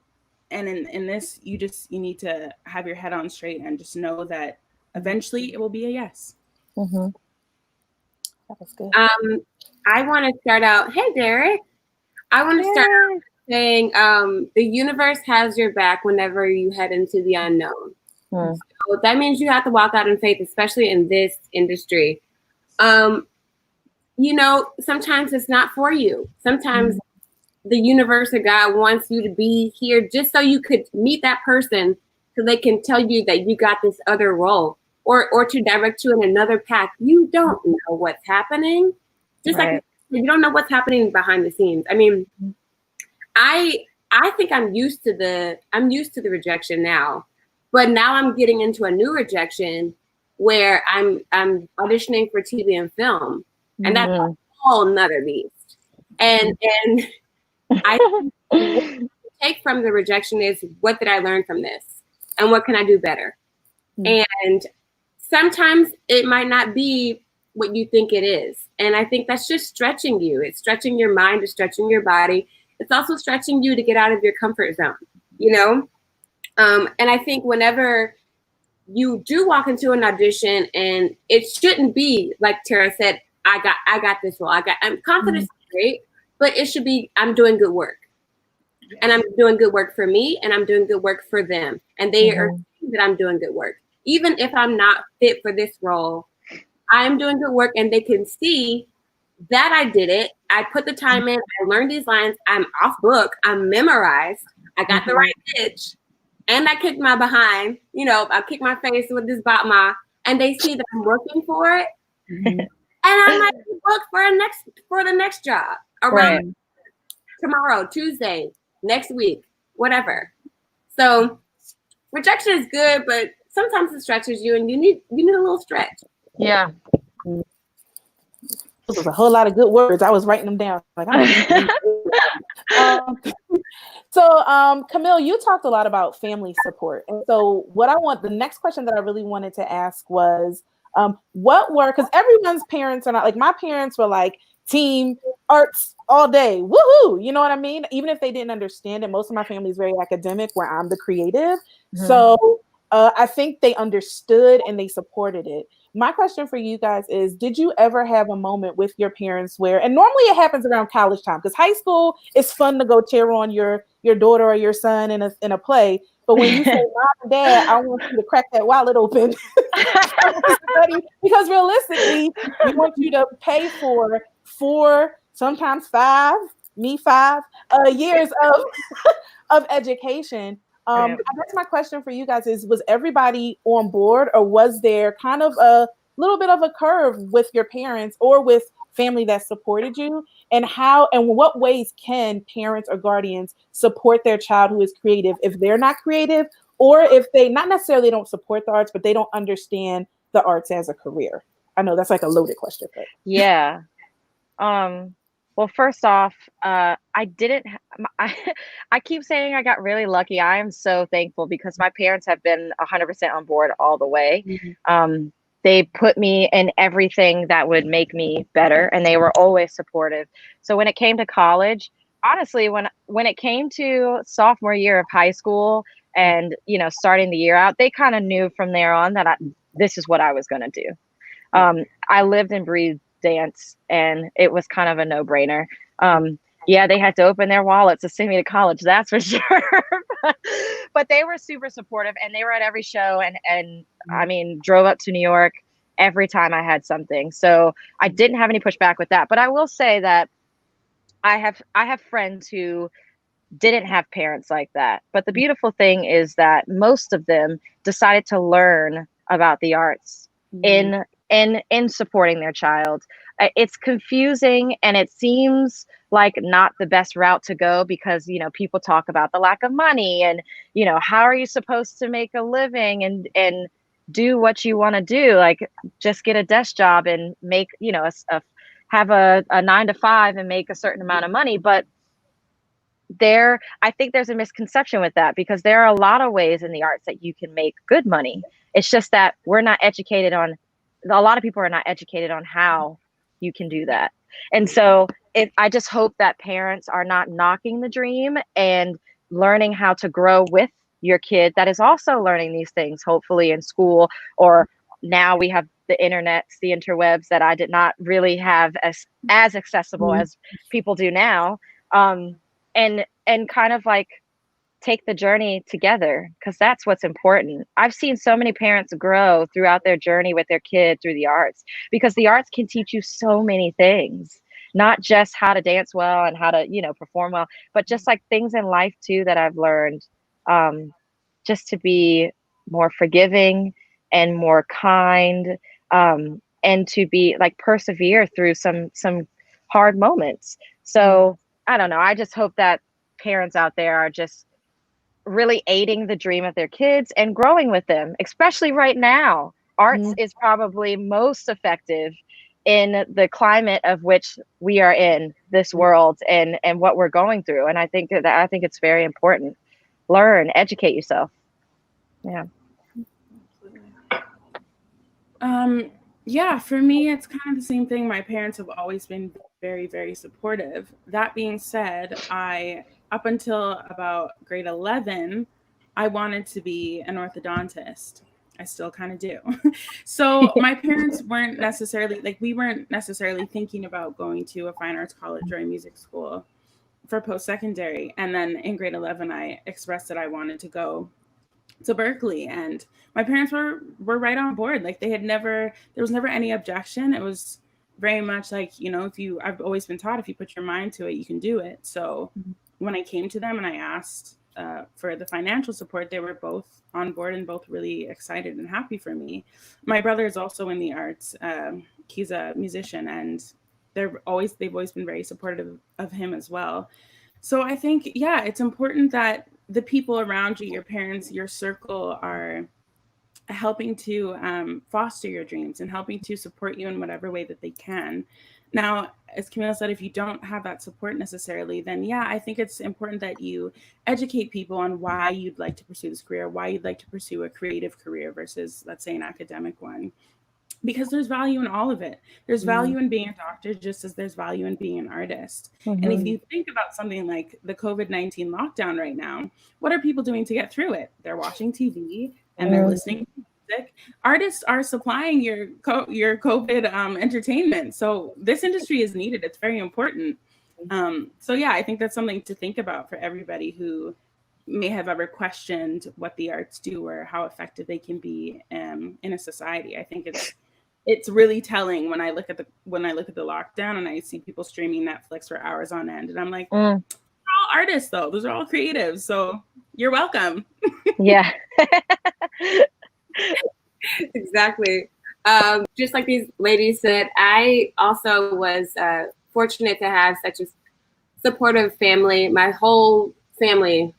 in this, you need to have your head on straight and just know that eventually it will be a yes. That was good. I want to start out. Hey, Derek. I want to start out saying the universe has your back whenever you head into the unknown. So that means you have to walk out in faith, especially in this industry. You know, sometimes it's not for you. Sometimes the universe or God wants you to be here just so you could meet that person, so they can tell you that you got this other role, or to direct you in another path. You don't know what's happening. Just like you don't know what's happening behind the scenes. I mean, I think I'm used to the rejection now, but now I'm getting into a new rejection where I'm auditioning for TV and film, and that's a whole nother beast. And I take from the rejection is, what did I learn from this, and what can I do better? And sometimes it might not be what you think it is. And I think that's just stretching you. It's stretching your mind, it's stretching your body. It's also stretching you to get out of your comfort zone, you know? And I think whenever you do walk into an audition, and it shouldn't be like Tara said, I got this role. I'm confident, great, but it should be, I'm doing good work. And I'm doing good work for me, and I'm doing good work for them. And they are seeing that I'm doing good work. Even if I'm not fit for this role, I'm doing good work, and they can see that I did it. I put the time in, I learned these lines, I'm off book, I'm memorized, I got the right pitch, and I kicked my behind, you know, I kicked my face with this batma, and they see that I'm working for it. And I might be booked for the next job around tomorrow, Tuesday, next week, whatever. So rejection is good, but sometimes it stretches you, and you need a little stretch. Yeah. Those was a whole lot of good words. I was writing them down. Like, Camille, you talked a lot about family support. And so the next question that I really wanted to ask was, because everyone's parents are not, like my parents were like team arts all day. Woohoo! You know what I mean? Even if they didn't understand it, most of my family is very academic where I'm the creative. So I think they understood and they supported it. My question for you guys is, did you ever have a moment with your parents where, and normally it happens around college time, because high school is fun to go cheer on your daughter or your son in a play. But when you say, Mom and Dad, I want you to crack that wallet open, because realistically, we want you to pay for 4, sometimes 5 years of education. I guess my question for you guys is, was everybody on board, or was there kind of a little bit of a curve with your parents or with family that supported you? And what ways can parents or guardians support their child who is creative if they're not creative, or if they not necessarily don't support the arts, but they don't understand the arts as a career? I know that's like a loaded question. But. Yeah. Well, first off, I keep saying I got really lucky. I am so thankful because my parents have been 100% on board all the way. They put me in everything that would make me better, and they were always supportive. So when it came to college, honestly, when it came to sophomore year of high school and, you know, starting the year out, they kind of knew from there on that this is what I was going to do. I lived and breathed dance, and it was kind of a no-brainer. Yeah, they had to open their wallets to send me to college, that's for sure. But they were super supportive, and they were at every show, and I mean, drove up to New York every time I had something. So I didn't have any pushback with that. But I will say that I have friends who didn't have parents like that. But the beautiful thing is that most of them decided to learn about the arts in supporting their child. It's confusing, and it seems like not the best route to go, because, you know, people talk about the lack of money, and, you know, how are you supposed to make a living and do what you want to do? Like, just get a desk job and make, you know, have a 9 to 5 and make a certain amount of money. But I think there's a misconception with that, because there are a lot of ways in the arts that you can make good money. It's just that a lot of people are not educated on how you can do that. And so I just hope that parents are not knocking the dream and learning how to grow with your kid that is also learning these things, hopefully in school, or now we have the internets, the interwebs that I did not really have as accessible as people do now. And kind of like take the journey together, because that's what's important. I've seen so many parents grow throughout their journey with their kid through the arts, because the arts can teach you so many things, not just how to dance well and how to, you know, perform well, but just like things in life too that I've learned, just to be more forgiving and more kind, and to be like persevere through some hard moments. So I don't know. I just hope that parents out there are just really aiding the dream of their kids and growing with them, especially right now. Arts is probably most effective in the climate of which we are in this world, and what we're going through. And I think it's very important. Learn, educate yourself. Yeah. Yeah, for me, it's kind of the same thing. My parents have always been very, very supportive. That being said, up until about grade 11, I wanted to be an orthodontist. I still kind of do. So my parents weren't necessarily, like, we weren't necessarily thinking about going to a fine arts college or a music school for post-secondary. And then in grade 11, I expressed that I wanted to go to Berkeley, and my parents were right on board. Like, there was never any objection. It was very much like, I've always been taught, if you put your mind to it, you can do it. So when I came to them and I asked for the financial support, they were both on board and both really excited and happy for me. My brother is also in the arts. He's a musician, and they've always been very supportive of him as well. So I think, yeah, it's important that the people around you, your parents, your circle, are helping to foster your dreams and helping to support you in whatever way that they can. Now, as Camille said, if you don't have that support necessarily, then yeah, I think it's important that you educate people on why you'd like to pursue this career, why you'd like to pursue a creative career versus, let's say, an academic one. Because there's value in all of it. There's value in being a doctor, just as there's value in being an artist. And if you think about something like the COVID-19 lockdown right now, what are people doing to get through it? They're watching TV and they're listening to music. Artists are supplying your COVID entertainment. So this industry is needed. It's very important. So yeah, I think that's something to think about for everybody who may have ever questioned what the arts do or how effective they can be in a society. I think it's really telling when I look at the lockdown and I see people streaming Netflix for hours on end, and I'm like, they're all artists though. Those are all creatives. So you're welcome. Yeah. Exactly. Just like these ladies said, I also was fortunate to have such a supportive family. My whole family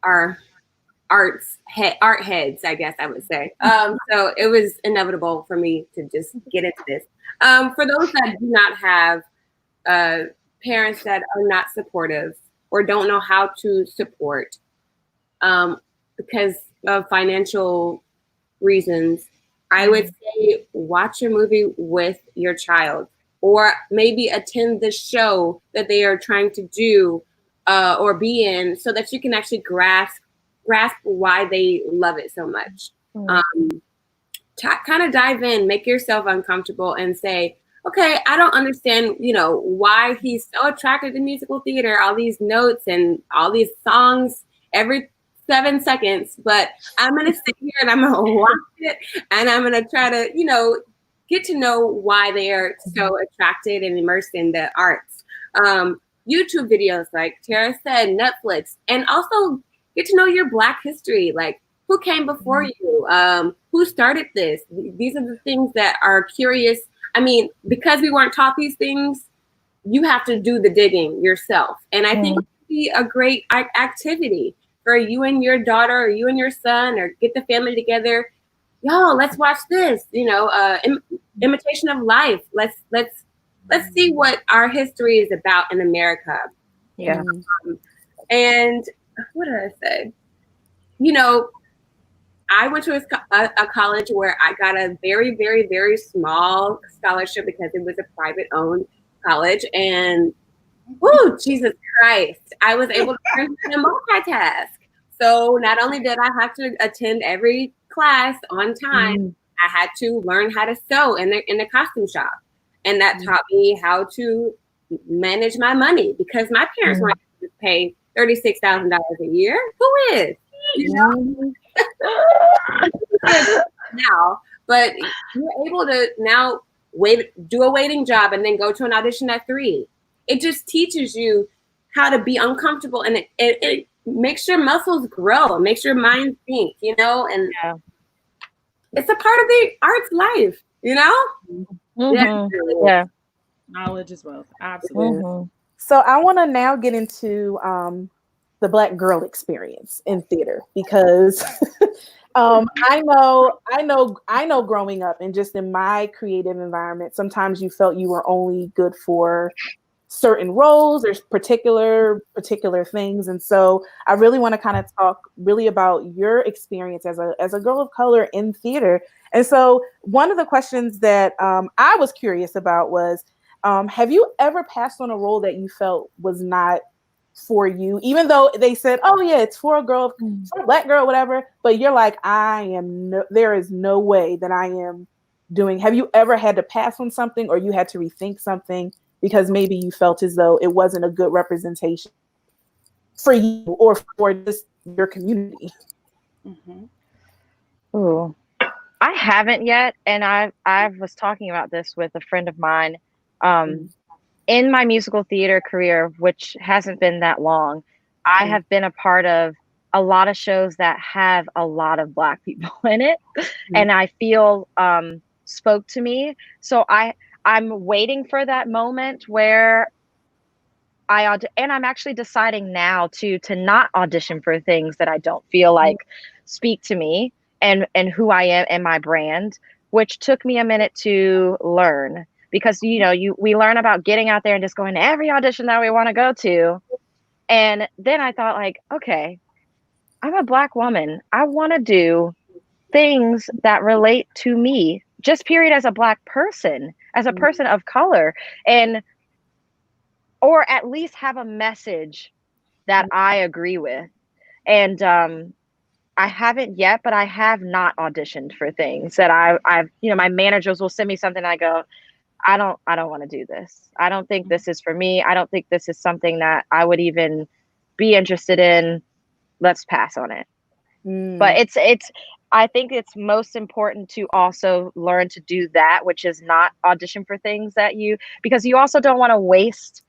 are art heads, I guess I would say. So it was inevitable for me to just get into this. For those that do not have parents that are not supportive or don't know how to support because of financial reasons, I would say watch a movie with your child, or maybe attend the show that they are trying to do or be in, so that you can actually grasp why they love it so much. Kind of dive in, make yourself uncomfortable, and say, okay, I don't understand, why he's so attracted to musical theater, all these notes and all these songs every 7 seconds, but I'm gonna sit here and I'm gonna watch it, and I'm gonna try to, get to know why they are so attracted and immersed in the arts. YouTube videos, like Tara said, Netflix, and also get to know your Black history, like who came before you, who started this. These are the things that are curious. I mean, because we weren't taught these things, you have to do the digging yourself. And I think it would be a great activity for you and your daughter, or you and your son, or get the family together. Yo, let's watch this, Imitation of Life. Let's see what our history is about in America. Yeah. And what did I say? I went to a college where I got a very, very, very small scholarship because it was a private owned college. And Jesus Christ, I was able to learn how to multitask. So not only did I have to attend every class on time, I had to learn how to sew in the costume shop. And that taught me how to manage my money, because my parents weren't able to pay $36,000 a year. Who is? Now, but you're able to now do a waiting job and then go to an audition at 3. It just teaches you how to be uncomfortable, and it makes your muscles grow, makes your mind think, and it's a part of the arts life, Yeah. Knowledge is wealth. Absolutely. So I want to now get into the Black girl experience in theater, because I know growing up and just in my creative environment, sometimes you felt you were only good for certain roles, there's particular things. And so I really want to kind of talk really about your experience as a girl of color in theater. And so one of the questions that I was curious about was, have you ever passed on a role that you felt was not for you, even though they said, oh yeah, it's for a girl, for a Black girl, whatever, but you're like, there is no way that I am doing. Have you ever had to pass on something, or you had to rethink something because maybe you felt as though it wasn't a good representation for you or for just your community? Mm-hmm. Ooh, I haven't yet, and I was talking about this with a friend of mine. In my musical theater career, which hasn't been that long, I have been a part of a lot of shows that have a lot of Black people in it, and I feel spoke to me. So I'm waiting for that moment where and I'm actually deciding now to not audition for things that I don't feel like speak to me and who I am and my brand, which took me a minute to learn. Because we learn about getting out there and just going to every audition that we want to go to. And then I thought, like, okay, I'm a Black woman. I want to do things that relate to me, just period, as a Black person, as a person of color, or at least have a message that I agree with. And I haven't yet, but I have not auditioned for things that I've my managers will send me something and I go, I don't want to do this. I don't think this is for me. I don't think this is something that I would even be interested in. Let's pass on it. But I think it's most important to also learn to do that, which is not audition for things because you also don't want to waste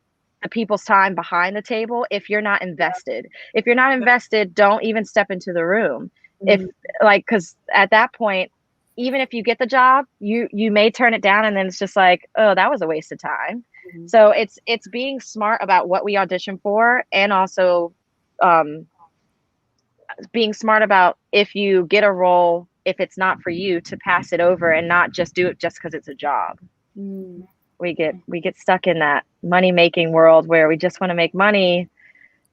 the people's time behind the table if you're not invested. If you're not invested, don't even step into the room. Because at that point, even if you get the job, you may turn it down, and then it's just like, oh, that was a waste of time. So it's being smart about what we audition for, and also being smart about, if you get a role, if it's not for you, to pass it over and not just do it just because it's a job. We get stuck in that money making world where we just want to make money,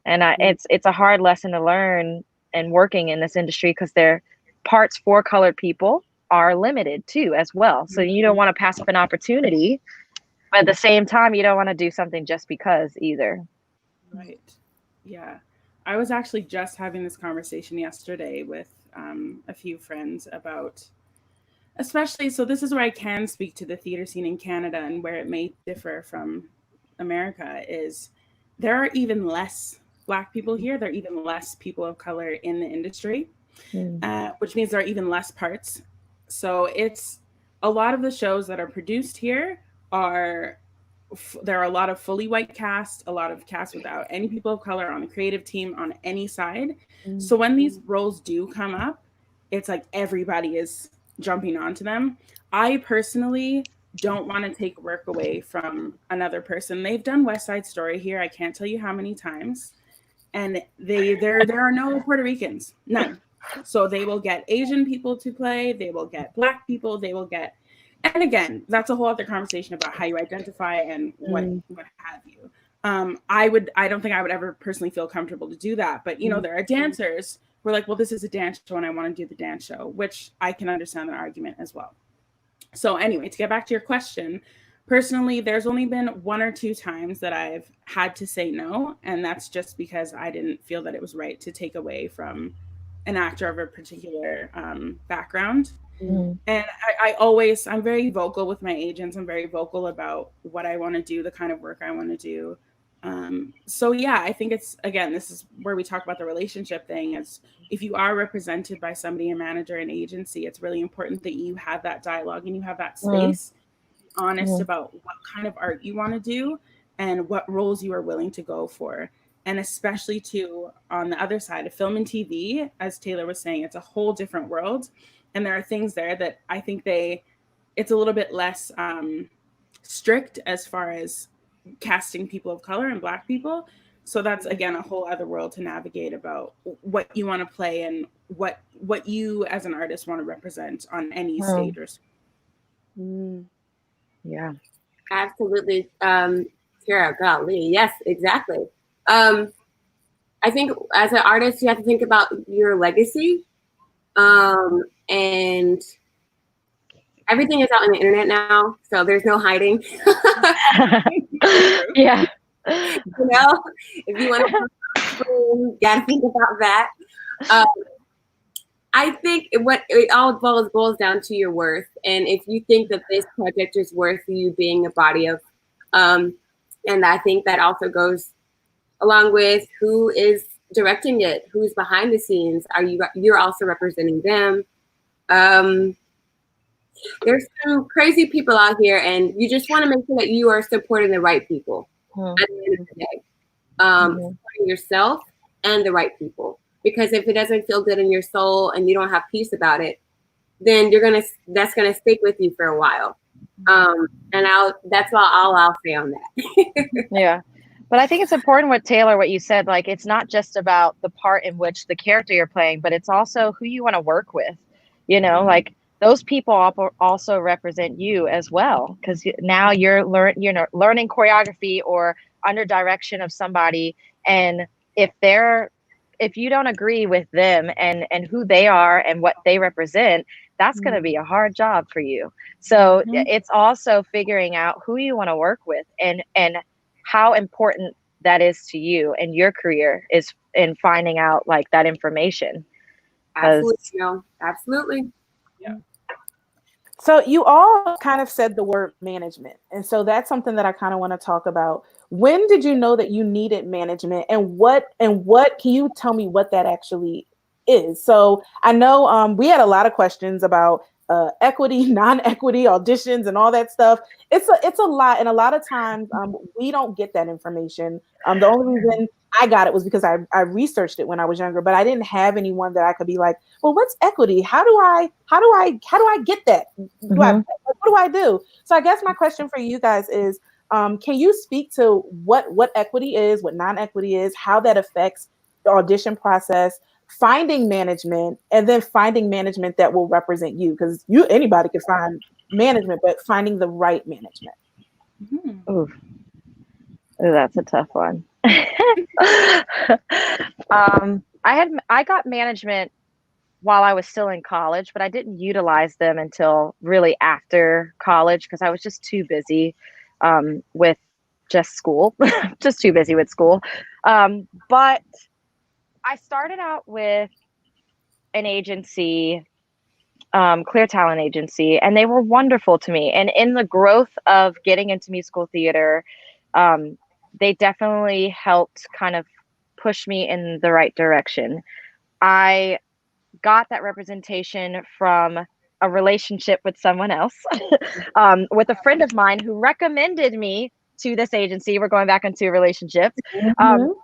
and it's a hard lesson to learn and working in this industry, because their parts for colored people are limited too as well. So you don't want to pass up an opportunity, but at the same time, you don't want to do something just because either. Right. Yeah. I was actually just having this conversation yesterday with a few friends about, especially, so this is where I can speak to the theater scene in Canada and where it may differ from America, is there are even less Black people here. There are even less people of color in the industry, which means there are even less parts. So it's a lot of the shows that are produced here there are a lot of fully white cast, a lot of cast without any people of color on the creative team on any side. So when these roles do come up, it's like everybody is jumping onto them. I personally don't want to take work away from another person. They've done West Side Story here. I can't tell you how many times. And there are no Puerto Ricans, none. So they will get Asian people to play, they will get Black people, they will get, and again, that's a whole other conversation about how you identify and what have you. I don't think I would ever personally feel comfortable to do that. But there are dancers who are like, well, this is a dance show and I want to do the dance show, which I can understand that argument as well. So anyway, to get back to your question, personally, there's only been 1 or 2 times that I've had to say no, and that's just because I didn't feel that it was right to take away from an actor of a particular background. And I'm very vocal with my agents. I'm very vocal about what I want to do, the kind of work I want to do. So yeah, I think this is where we talk about the relationship thing. Is if you are represented by somebody, a manager, an agency, it's really important that you have that dialogue and you have that space, honest about what kind of art you want to do and what roles you are willing to go for. And especially too, on the other side of film and TV, as Taylor was saying, it's a whole different world. And there are things there that I think it's a little bit less strict as far as casting people of color and Black people. So that's, again, a whole other world to navigate about what you want to play and what you as an artist want to represent on any stage or Yeah. Absolutely. Tara, golly, yes, exactly. I think as an artist, you have to think about your legacy, and everything is out on the internet now, so there's no hiding. Yeah. You know, if you want to, you gotta think about that. I think what it all boils down to your worth, and if you think that this project is worth you being a body of, and I think that also goes along with who is directing it, who's behind the scenes. You're also representing them. There's some crazy people out here, and you just want to make sure that you are supporting the right people at the end of the day. Supporting yourself and the right people. Because if it doesn't feel good in your soul and you don't have peace about it, then that's gonna stick with you for a while. And that's all I'll say on that. Yeah. But I think it's important what you said, like, it's not just about the part in which the character you're playing, but it's also who you want to work with, like those people also represent you as well. Cause now you're learning choreography or under direction of somebody. And if you don't agree with them and who they are and what they represent, that's going to be a hard job for you. So it's also figuring out who you want to work with and how important that is to you and your career is in finding out like that information. Absolutely. Yeah. So you all kind of said the word management. And so that's something that I kind of want to talk about. When did you know that you needed management, and what can you tell me what that actually is? So I know we had a lot of questions about equity, non-equity, auditions, and all that stuff. It's a lot, and a lot of times we don't get that information. The only reason I got it was because I researched it when I was younger, but I didn't have anyone that I could be like, well, what's equity? How do I get that? What do I do? So I guess my question for you guys is, can you speak to what equity is, what non-equity is, how that affects the audition process, finding management, and then finding management that will represent you? Because anybody can find management, but finding the right management. Ooh, that's a tough one. I got management while I was still in college, but I didn't utilize them until really after college because I was just too busy with just school, just too busy with school. But I started out with an agency, Clear Talent Agency, and they were wonderful to me. And in the growth of getting into musical theater, they definitely helped kind of push me in the right direction. I got that representation from a relationship with someone else, with a friend of mine who recommended me to this agency. We're going back into relationships.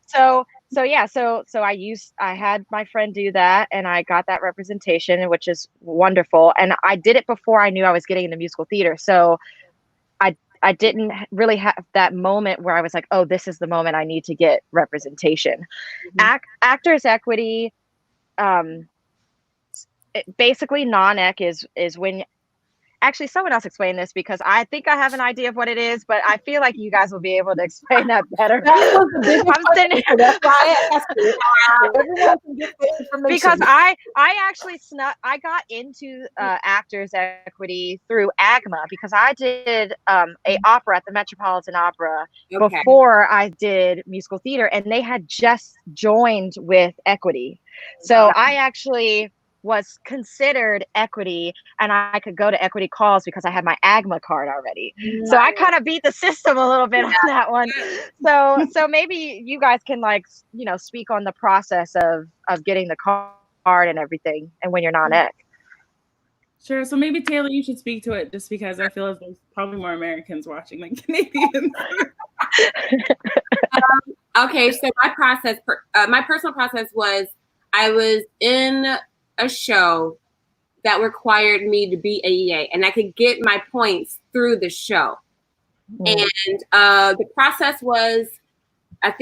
So I had my friend do that, and I got that representation, which is wonderful. And I did it before I knew I was getting into musical theater. So I didn't really have that moment where I was like, oh, this is the moment I need to get representation. Actors equity, basically non-ec is when, actually someone else explain this because I think I have an idea of what it is, but I feel like you guys will be able to explain that better. That was the biggest question, that's why I asked you. Everyone can get the information. Because I actually I got into actors equity through AGMA because I did a opera at the Metropolitan Opera before I did musical theater, and they had just joined with equity. So I actually was considered equity, and I could go to equity calls because I had my AGMA card already. So I kind of beat the system a little bit on that one. So maybe you guys can speak on the process of getting the card and everything, and when you're non-ec. Sure. So maybe Taylor, you should speak to it, just because I feel as there's probably more Americans watching than Canadians. Okay, so my personal process was, I was in a show that required me to be AEA, and I could get my points through the show. And the process was, I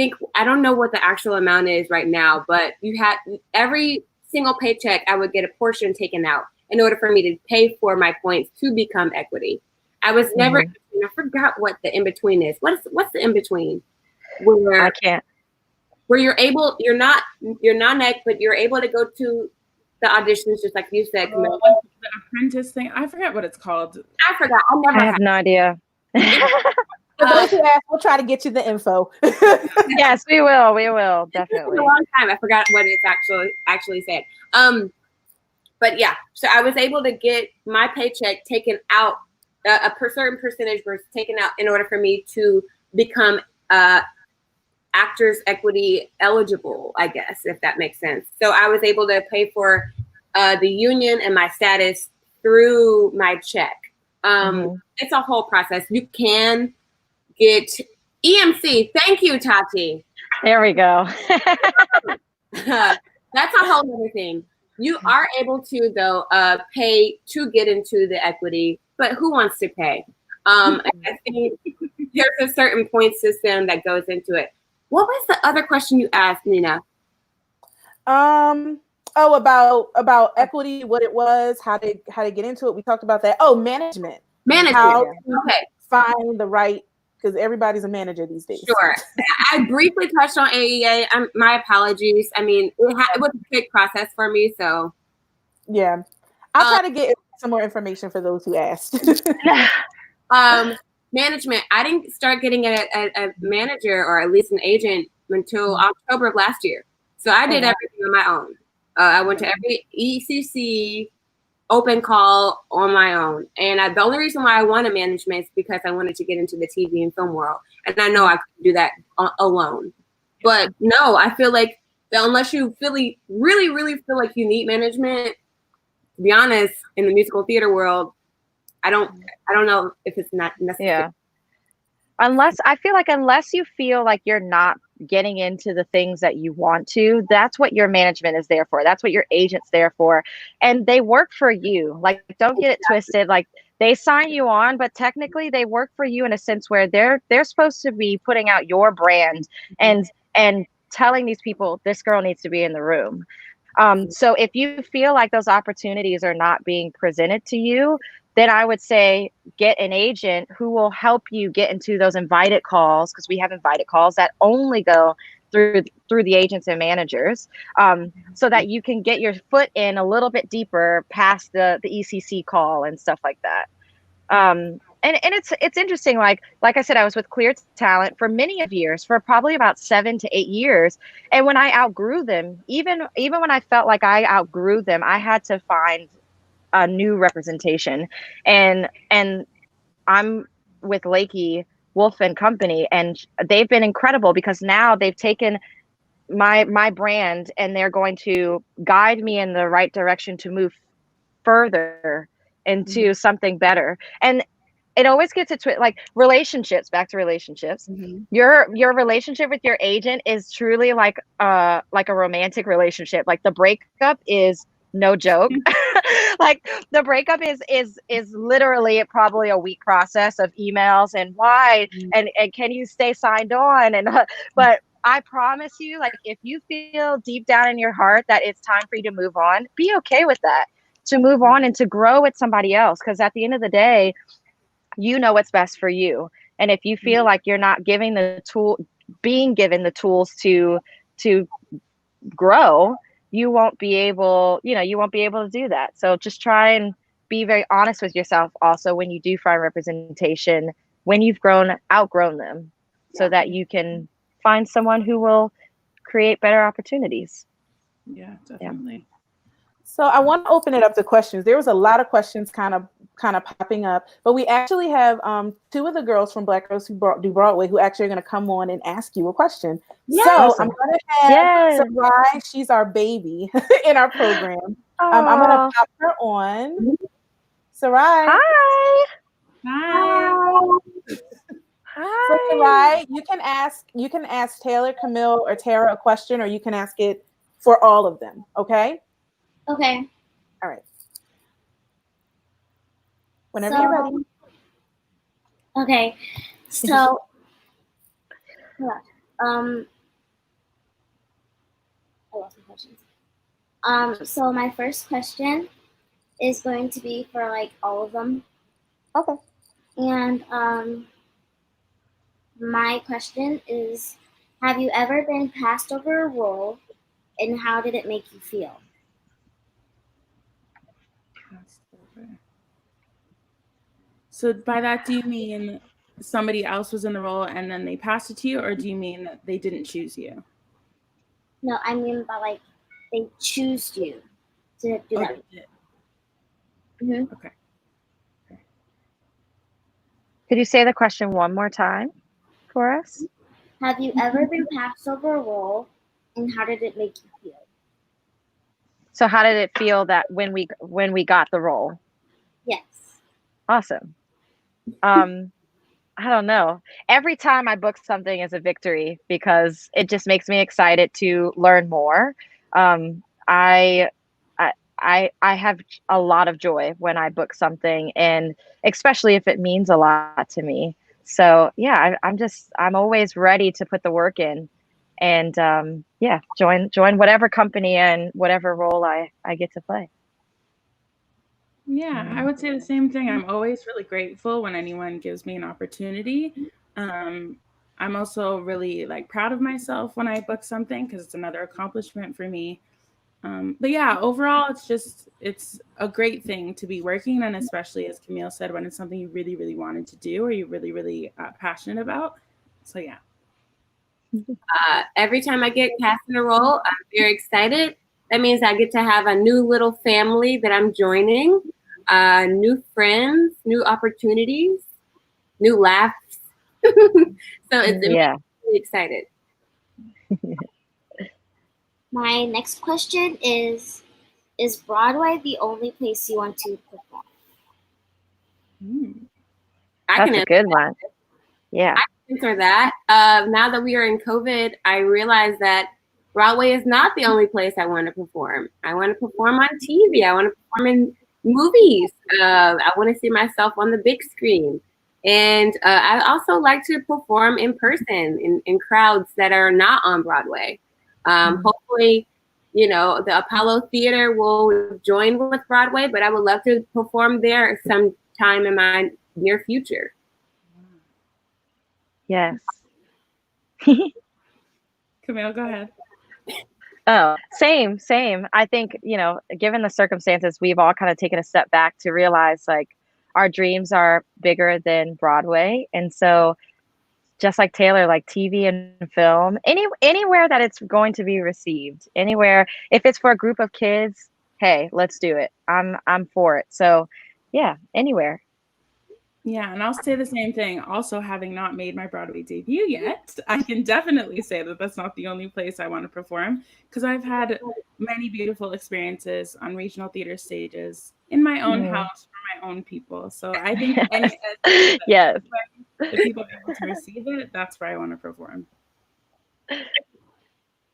don't know what the actual amount is right now, but you had every single paycheck, I would get a portion taken out in order for me to pay for my points to become equity. I was never interested between. I forgot what the in between is. What's the in between? Where I can't. Where you're non-nec, but you're able to go to the auditions, just like you said, Camille. The apprentice thing. I forget what it's called. I forgot. I never I have no idea. For those who ask, we'll try to get you the info. Yes, we will. We will It's been definitely. a long time. I forgot what it's actually said. But yeah, so I was able to get my paycheck taken out, a certain percentage was taken out in order for me to become Actors Equity eligible, I guess, if that makes sense. So I was able to pay for the union and my status through my check. It's a whole process. You can get EMC. Thank you, Tati. There we go. That's a whole other thing. You are able to, though, pay to get into the equity, but who wants to pay? I think there's a certain point system that goes into it. What was the other question you asked, Nina? About equity, what it was, how to get into it. We talked about that. Oh, management. How to find the right, because everybody's a manager these days. Sure. I briefly touched on AEA. My apologies. I mean, it was a quick process for me, so. Yeah. I'll try to get some more information for those who asked. Management. I didn't start getting a manager or at least an agent until October of last year. So I did everything on my own. I went to every ECC open call on my own. And the only reason why I wanted management is because I wanted to get into the TV and film world. And I know I could do that alone. But no, I feel like that unless you really, really feel like you need management, to be honest, in the musical theater world, I don't know if it's not necessary. Yeah. Unless you feel like you're not getting into the things that you want to, that's what your management is there for. That's what your agent's there for. And they work for you. Like, don't get it twisted. Like, they sign you on, but technically they work for you in a sense where they're supposed to be putting out your brand and telling these people, this girl needs to be in the room. So if you feel like those opportunities are not being presented to you, then I would say get an agent who will help you get into those invited calls, because we have invited calls that only go through the agents and managers, so that you can get your foot in a little bit deeper past the ECC call and stuff like that. And it's interesting. Like I said, I was with Clear Talent for many of years, for probably about 7 to 8 years. And when I outgrew them, even when I felt like I outgrew them, I had to find a new representation. And I'm with Lakey Wolf and Company, and they've been incredible because now they've taken my brand and they're going to guide me in the right direction to move further into something better. And it always gets into like relationships, back to relationships. Your relationship with your agent is truly like a romantic relationship. Like, the breakup is no joke. Like, the breakup is literally probably a week process of emails and why and can you stay signed on, and but I promise you, like, if you feel deep down in your heart that it's time for you to move on, be okay with that, to move on and to grow with somebody else, because at the end of the day, you know what's best for you. And if you feel like you're not being given the tools to grow, you won't be able to do that. So just try and be very honest with yourself also when you do find representation, when you've outgrown them, so that you can find someone who will create better opportunities. Yeah, definitely. So I want to open it up to questions. There was a lot of questions kind of popping up, but we actually have 2 of the girls from Black Girls Who Do Broadway who actually are going to come on and ask you a question. Yes. So Awesome. I'm going to have Sarai, she's our baby in our program. I'm going to pop her on. Sarai. Hi. Hi. Hi. So Sarai, you can ask Taylor, Camille, or Tara a question, or you can ask it for all of them. Okay. Okay. All right. Whenever you're ready. Okay. So, I lost my questions. So my first question is going to be for like all of them. Okay. And my question is, have you ever been passed over a role, and how did it make you feel? So by that, do you mean somebody else was in the role and then they passed it to you, or do you mean that they didn't choose you? No, I mean by like they choose you to do that. Mm-hmm. Okay. Could you say the question one more time for us? Have you ever been passed over a role, and how did it make you feel? So how did it feel that when we got the role? Yes. Awesome. I don't know. Every time I book something is a victory because it just makes me excited to learn more. I I have a lot of joy when I book something, and especially if it means a lot to me. So yeah, I'm always ready to put the work in, and yeah, join whatever company and whatever role I get to play. Yeah, I would say the same thing. I'm always really grateful when anyone gives me an opportunity. I'm also really like proud of myself when I book something because it's another accomplishment for me. But yeah, overall, it's a great thing to be working, and especially as Camille said, when it's something you really, really wanted to do or you're really, really passionate about. So yeah. Every time I get cast in a role, I'm very excited. That means I get to have a new little family that I'm joining, new friends, new opportunities, new laughs. So it's Yeah. really excited. My next question is Broadway the only place you want to perform? That's a good one. Yeah. I can answer that. Now that we are in COVID, I realize that Broadway is not the only place I want to perform. I want to perform on TV. I want to perform in movies. I want to see myself on the big screen. And I also like to perform in person in crowds that are not on Broadway. Hopefully, the Apollo Theater will join with Broadway, but I would love to perform there sometime in my near future. Yes. Camille, go ahead. Oh, same. I think, given the circumstances, we've all kind of taken a step back to realize like our dreams are bigger than Broadway. And so just like Taylor, like TV and film, anywhere that it's going to be received, anywhere, if it's for a group of kids, hey, let's do it. I'm for it. So yeah, anywhere. Yeah, and I'll say the same thing. Also, having not made my Broadway debut yet, I can definitely say that that's not the only place I want to perform because I've had many beautiful experiences on regional theater stages in my own house for my own people. So I think yes, if people are able to receive it, that's where I want to perform.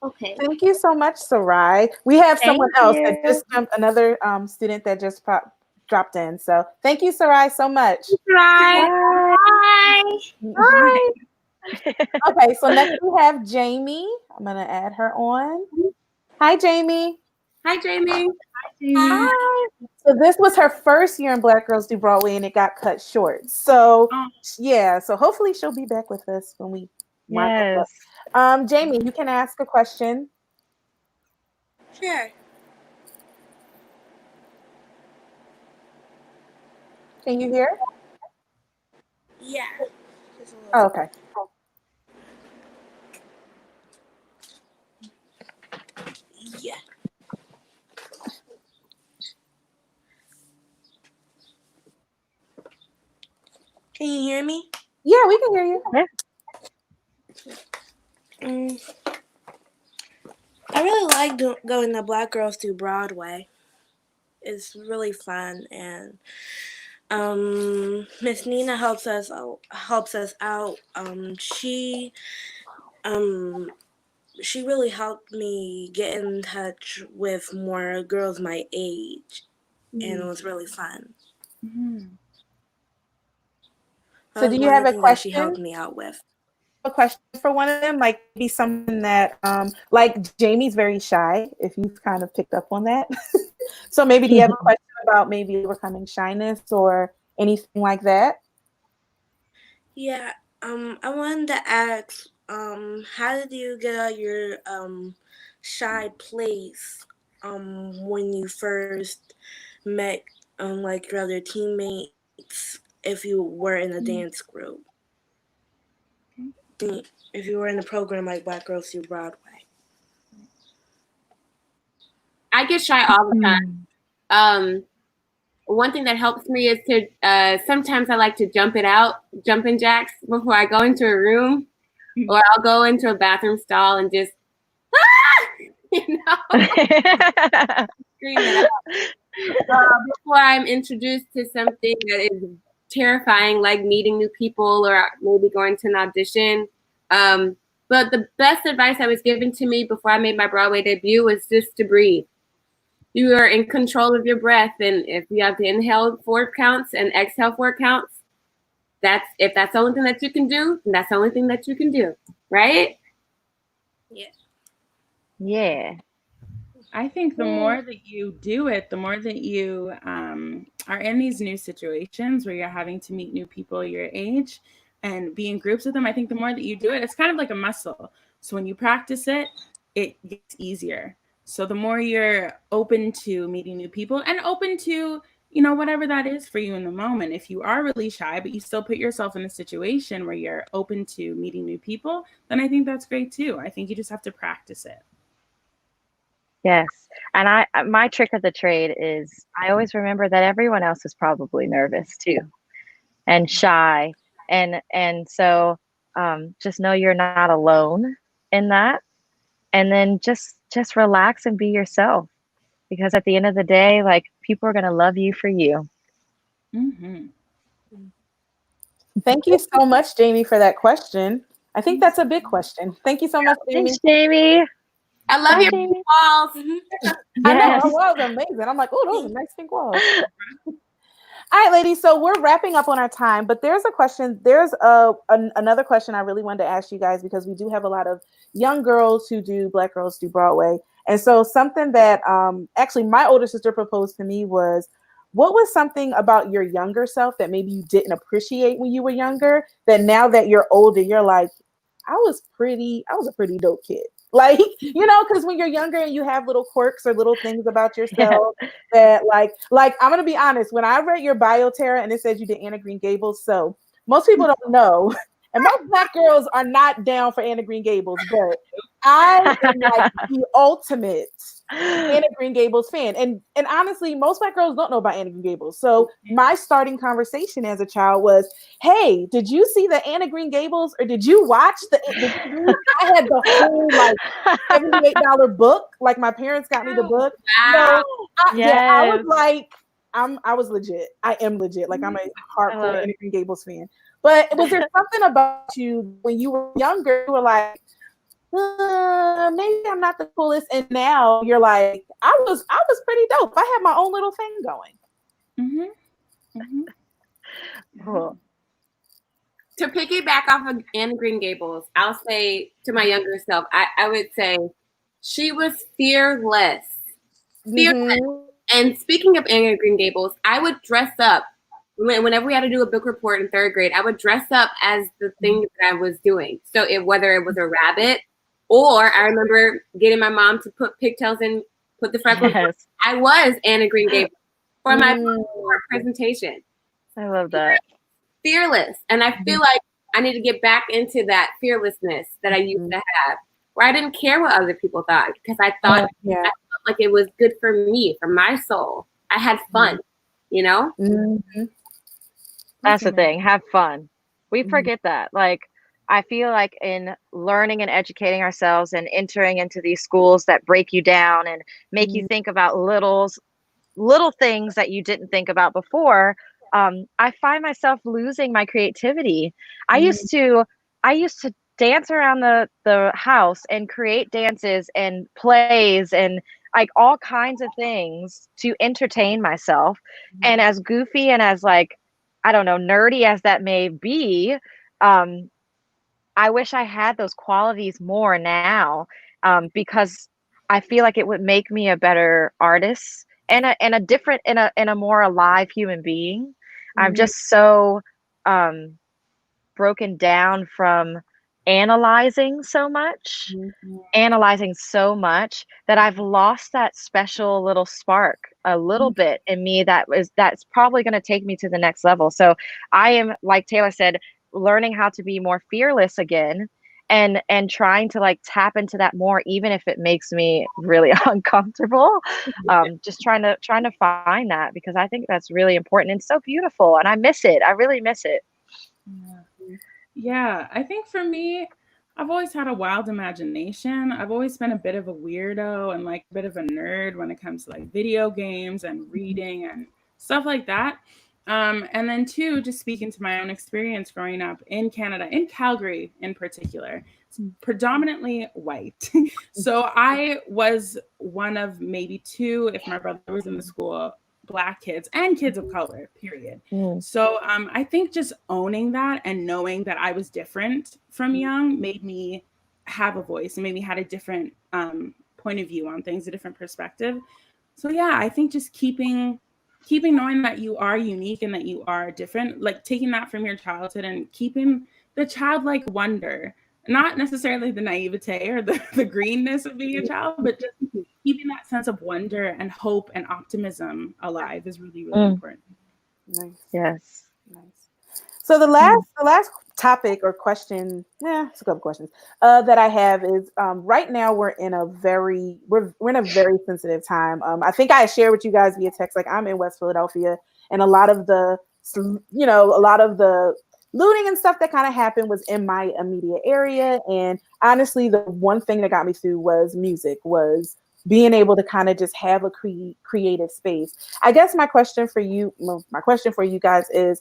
Okay. Thank you so much, Sarai. We have someone else that just jumped, another student that just dropped in. So thank you, Sarai, so much. Bye. Bye. Okay, so next we have Jamie. I'm gonna add her on. Hi, Jamie. Hi, Jamie. Hi. So this was her first year in Black Girls Do Broadway, and it got cut short. So yeah, so hopefully she'll be back with us when we wind up. Jamie, you can ask a question. Sure. Can you hear? Yeah. Oh, okay. Yeah. Can you hear me? Yeah, we can hear you. I really like going to Black Girls Through Broadway. It's really fun, and Miss Nina helps us out. She really helped me get in touch with more girls my age, and it was really fun. So do you have a question? She helped me out with a question for one of them, like maybe something that like Jamie's very shy, if you've kind of picked up on that. So maybe do you have a question about maybe overcoming shyness or anything like that? Yeah, I wanted to ask, how did you get out of your shy place when you first met like your other teammates if you were in a dance group? If you were in a program like Black Girls Do Broadway. I get shy all the time. One thing that helps me is to sometimes I like to jumping jacks before I go into a room, or I'll go into a bathroom stall and just scream it out before I'm introduced to something that is terrifying, like meeting new people or maybe going to an audition. But the best advice that was given to me before I made my Broadway debut was just to breathe. You are in control of your breath, and if you have to inhale 4 counts and exhale 4 counts, if that's the only thing that you can do, then that's the only thing that you can do, right? Yeah. Yeah. I think the more that you do it, the more that you are in these new situations where you're having to meet new people your age and be in groups with them, I think the more that you do it, it's kind of like a muscle. So when you practice it, it gets easier. So the more you're open to meeting new people and open to, whatever that is for you in the moment. If you are really shy, but you still put yourself in a situation where you're open to meeting new people, then I think that's great too. I think you just have to practice it. Yes. And my trick of the trade is I always remember that everyone else is probably nervous too and shy. And so just know you're not alone in that. And then just relax and be yourself. Because at the end of the day, like people are gonna love you for you. Mm-hmm. Thank you so much, Jamie, for that question. I think that's a big question. Thank you so much, Jamie. Thanks, Jamie. I love Bye, your Jamie. walls. I know, Yes. her walls are amazing. I'm like, oh, those are nice pink walls. All right, ladies. So we're wrapping up on our time, but there's a question. There's another question I really wanted to ask you guys because we do have a lot of young girls who do Black Girls Do Broadway, and so something that actually my older sister proposed to me was, what was something about your younger self that maybe you didn't appreciate when you were younger that now that you're older, you're like, I was a pretty dope kid. Like, because when you're younger and you have little quirks or little things about yourself that like I'm gonna be honest, when I read your bio, Tara, and it says you did Anna Green Gables, so most people don't know, and most Black girls are not down for Anna Green Gables, but I am like the ultimate Anna Green Gables fan. And honestly, most Black girls don't know about Anna Green Gables. So my starting conversation as a child was, hey, did you see the Anna Green Gables, or did you watch I had the whole like $78 book. Like my parents got me the book. Wow. So I was like, I was legit. I am legit. Like I'm a hardcore Anna Green Gables fan. But was there something about you when you were younger, you were like, maybe I'm not the coolest, and now you're like, I was pretty dope. I had my own little thing going. Mm-hmm. Mm-hmm. Cool. To piggyback off of Anna Green Gables, I'll say to my younger self, I would say she was fearless. Fearless. Mm-hmm. And speaking of Anna Green Gables, I would dress up. Whenever we had to do a book report in 3rd grade, I would dress up as the thing that I was doing. So whether it was a rabbit, or I remember getting my mom to put pigtails in, put the freckles. Yes. I was Anna Green Gables for my presentation. I love that. Fearless. And I feel like I need to get back into that fearlessness that I used to have, where I didn't care what other people thought, because I thought I felt like it was good for me, for my soul. I had fun, Mm-hmm. That's the thing. Have fun. We forget that. Like, I feel like in learning and educating ourselves and entering into these schools that break you down and make you think about little things that you didn't think about before, I find myself losing my creativity. I used to dance around the house and create dances and plays and like all kinds of things to entertain myself. And as goofy and as like, I don't know, nerdy as that may be, I wish I had those qualities more now, because I feel like it would make me a better artist and a different and a more alive human being. I'm just so broken down from analyzing so much, that I've lost that special little spark a little bit in me that's probably going to take me to the next level. So I am, like Taylor said, learning how to be more fearless again, and trying to like tap into that more, even if it makes me really uncomfortable. Just trying to find that, because I think that's really important and so beautiful, and I miss it. I really miss it. Yeah, I think for me, I've always had a wild imagination. I've always been a bit of a weirdo and like a bit of a nerd when it comes to like video games and reading and stuff like that. And then two, just speaking to my own experience growing up in Canada, in Calgary in particular, it's predominantly white. So I was one of maybe two, if my brother was in the school, Black kids and kids of color, period. So I think just owning that and knowing that I was different from young made me have a voice and made me had a different point of view on things, a different perspective. So yeah, I think just keeping knowing that you are unique and that you are different, like taking that from your childhood and keeping the childlike wonder, not necessarily the naivete or the greenness of being a child, but just keeping that sense of wonder and hope and optimism alive is really, really important. Nice. Yes. Nice. So the last topic or question, it's a couple questions that I have is right now we're in a very sensitive time. I think I shared with you guys via text, like I'm in West Philadelphia, and a lot of the looting and stuff that kind of happened was in my immediate area. And honestly, the one thing that got me through was music, was being able to kind of just have a creative space. I guess my question for you guys is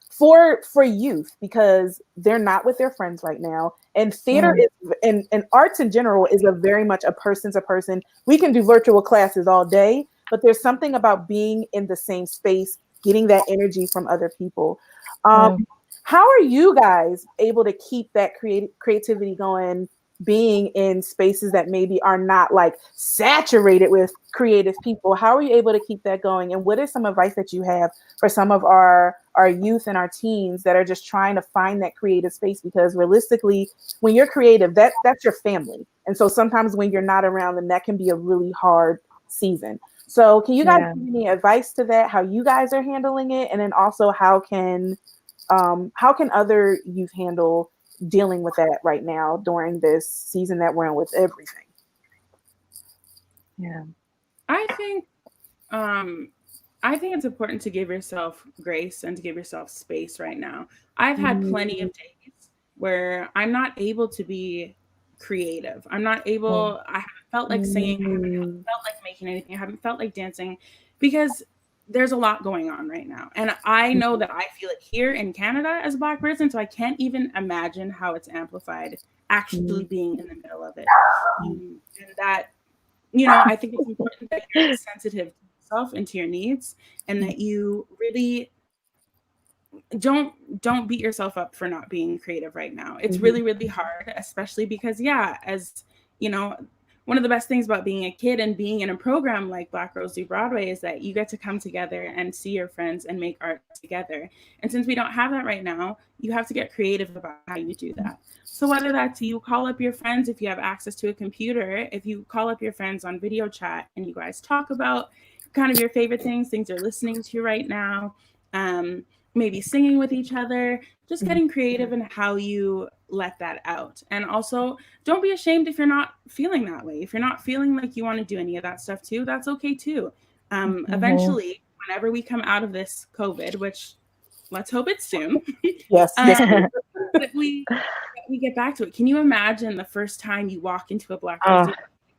for youth, because they're not with their friends right now, and theater is and arts in general is a very much a person to person. We can do virtual classes all day, but there's something about being in the same space, getting that energy from other people. How are you guys able to keep that creativity going, being in spaces that maybe are not like saturated with creative people? How are you able to keep that going? And what is some advice that you have for some of our youth and our teens that are just trying to find that creative space? Because realistically, when you're creative, that's your family. And so sometimes when you're not around them, that can be a really hard season. So can you guys give any advice to that, how you guys are handling it? And then also how can other youth handle dealing with that right now during this season that we're in with everything? I think it's important to give yourself grace and to give yourself space right now. I've had plenty of days where I'm not able to be creative. I'm not able, I haven't felt like singing, I haven't felt like making anything, I haven't felt like dancing, because there's a lot going on right now. And I know that I feel it here in Canada as a Black person, so I can't even imagine how it's amplified actually being in the middle of it. And that, I think it's important that you're sensitive to yourself and to your needs, and that you really don't beat yourself up for not being creative right now. It's really, really hard, especially because, as you know, one of the best things about being a kid and being in a program like Black Girls Do Broadway is that you get to come together and see your friends and make art together. And since we don't have that right now, you have to get creative about how you do that. So whether that's you call up your friends, if you have access to a computer, if you call up your friends on video chat and you guys talk about kind of your favorite things you're listening to right now, maybe singing with each other, just getting creative in how you let that out. And also, don't be ashamed if you're not feeling that way. If you're not feeling like you want to do any of that stuff too, that's okay too. Eventually, whenever we come out of this COVID, which let's hope it's soon. Yes. But we get back to it. Can you imagine the first time you walk into a Black Girls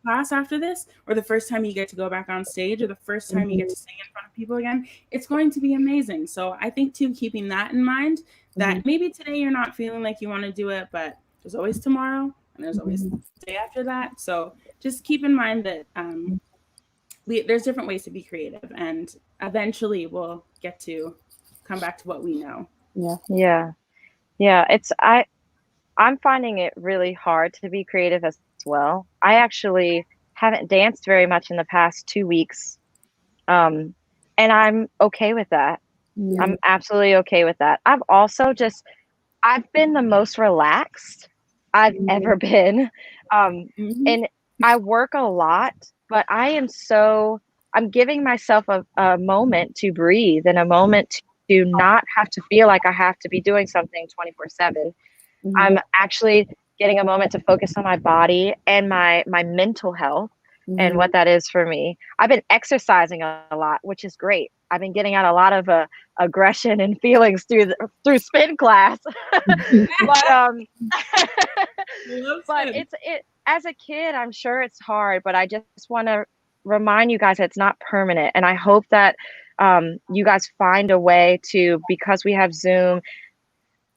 class after this, or the first time you get to go back on stage, or the first time you get to sing in front of people again? It's going to be amazing. So I think too, keeping that in mind, that maybe today you're not feeling like you want to do it, but there's always tomorrow and there's always the day after that. So just keep in mind that there's different ways to be creative, and eventually we'll get to come back to what we know. I'm finding it really hard to be creative as well. I actually haven't danced very much in the past 2 weeks. And I'm okay with that. I'm absolutely okay with that. I've also just I've been the most relaxed I've ever been. And I work a lot, but I'm giving myself a moment to breathe and a moment to not have to feel like I have to be doing something 24/7. I'm actually getting a moment to focus on my body and my mental health and what that is for me. I've been exercising a lot, which is great. I've been getting out a lot of aggression and feelings through spin class. But but it as a kid, I'm sure it's hard, but I just want to remind you guys that it's not permanent. And I hope that you guys find a way to, because we have Zoom.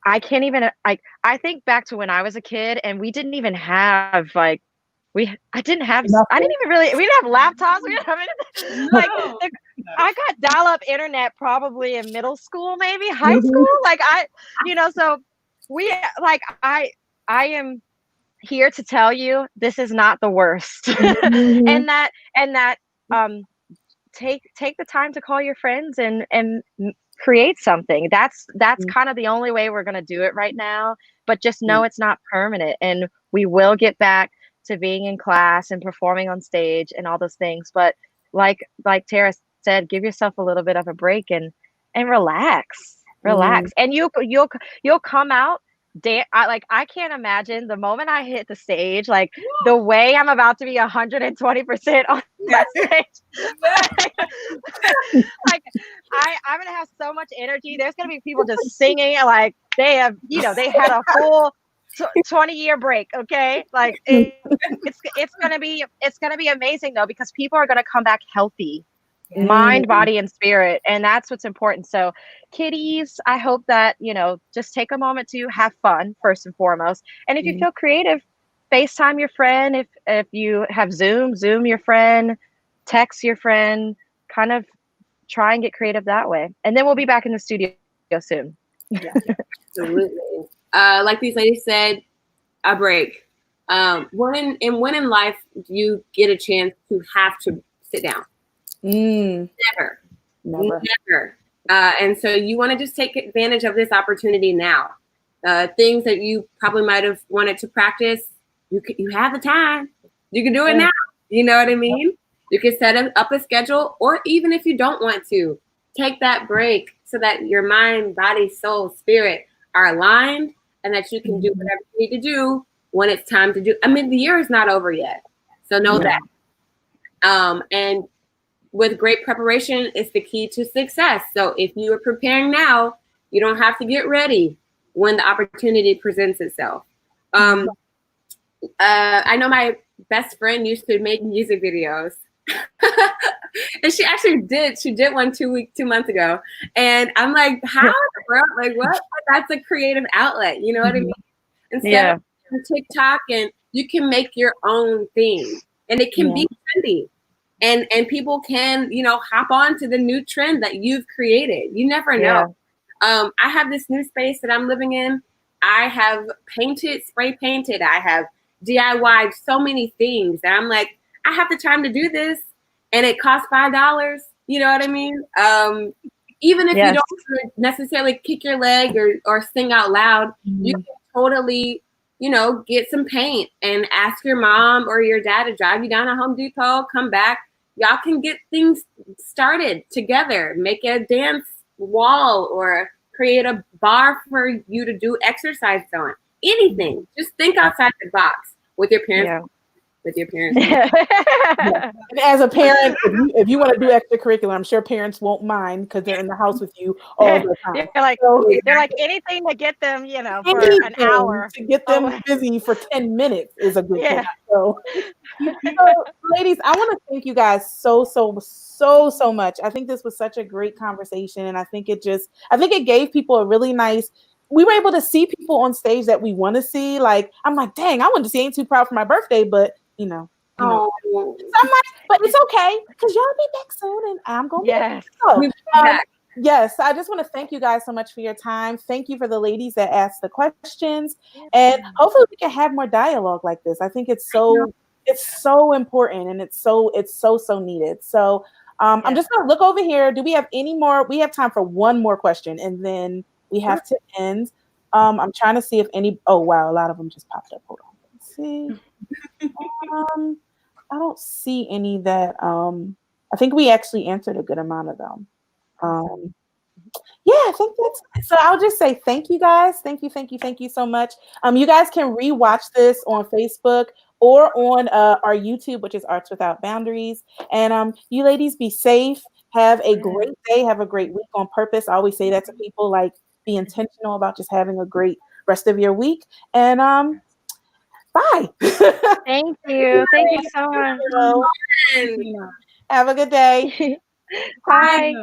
I can't even I think back to when I was a kid and we didn't even have like I didn't even really, we didn't have laptops. We didn't have anything. Like I got dial-up internet probably in middle school, maybe high school. Like so we I am here to tell you this is not the worst. and that take the time to call your friends and create something. That's kind of the only way we're going to do it right now, but just know it's not permanent, and we will get back to being in class and performing on stage and all those things. But like Tara said, give yourself a little bit of a break and relax. And you'll come out. I can't imagine the moment I hit the stage, like the way I'm about to be 120% on that stage. Like I'm gonna have so much energy. There's gonna be people just singing like they have, they had a full 20-year break. Okay, like it's gonna be amazing though, because people are gonna come back healthy. Mind, body, and spirit, and that's what's important. So kiddies, I hope that just take a moment to have fun first and foremost, and if you feel creative, FaceTime your friend. If you have Zoom your friend, text your friend, kind of try and get creative that way, and then we'll be back in the studio soon. Absolutely. Like these ladies said, a break. When in life do you get a chance to have to sit down? Never. And so you want to just take advantage of this opportunity now. Things that you probably might have wanted to practice, you have the time. You can do it now. You know what I mean? You can set up a schedule, or even if you don't want to, take that break so that your mind, body, soul, spirit are aligned, and that you can do whatever you need to do when it's time to do. I mean, the year is not over yet, so know that. And with great preparation is the key to success. So if you are preparing now, you don't have to get ready when the opportunity presents itself. I know my best friend used to make music videos. And she actually did. She did one 2 months ago. And I'm like, how? Like, what? That's a creative outlet. You know what I mean? Instead of TikTok, and you can make your own thing. And it can be trendy. And people can, hop on to the new trend that you've created. You never know. I have this new space that I'm living in. I have spray painted. I have DIY'd so many things. And I'm like, I have the time to do this. And it costs $5. You know what I mean? Even if you don't necessarily kick your leg or sing out loud, you can totally, get some paint and ask your mom or your dad to drive you down to Home Depot, come back. Y'all can get things started together, make a dance wall or create a bar for you to do exercise on. Anything. Just think outside the box with your parents. As a parent, if you want to do extracurricular, I'm sure parents won't mind because they're in the house with you all the time. They're like anything to get them, for an hour. To get them busy for 10 minutes is a good thing. So, ladies, I want to thank you guys so much. I think this was such a great conversation, and I think it gave people a really nice. We were able to see people on stage that we want to see. Like, I'm like, dang, I wanted to see Ain't Too Proud for my birthday, but So I'm like, but it's okay because y'all be back soon, and I'm gonna be back. Yes, I just want to thank you guys so much for your time. Thank you for the ladies that asked the questions, and hopefully we can have more dialogue like this. I think it's so important, and it's so needed. So I'm just gonna look over here. Do we have any more? We have time for one more question, and then we have to end. I'm trying to see if any. Oh wow, a lot of them just popped up. Hold on. Let's see. I don't see any that. I think we actually answered a good amount of them. Yeah, I think that's it. So I'll just say thank you guys. Thank you so much. You guys can rewatch this on Facebook or on our YouTube, which is Arts Without Boundaries. And you ladies be safe. Have a great day. Have a great week on purpose. I always say that to people, like be intentional about just having a great rest of your week. And bye. Thank you. Thank you so much. Have a good day. Bye.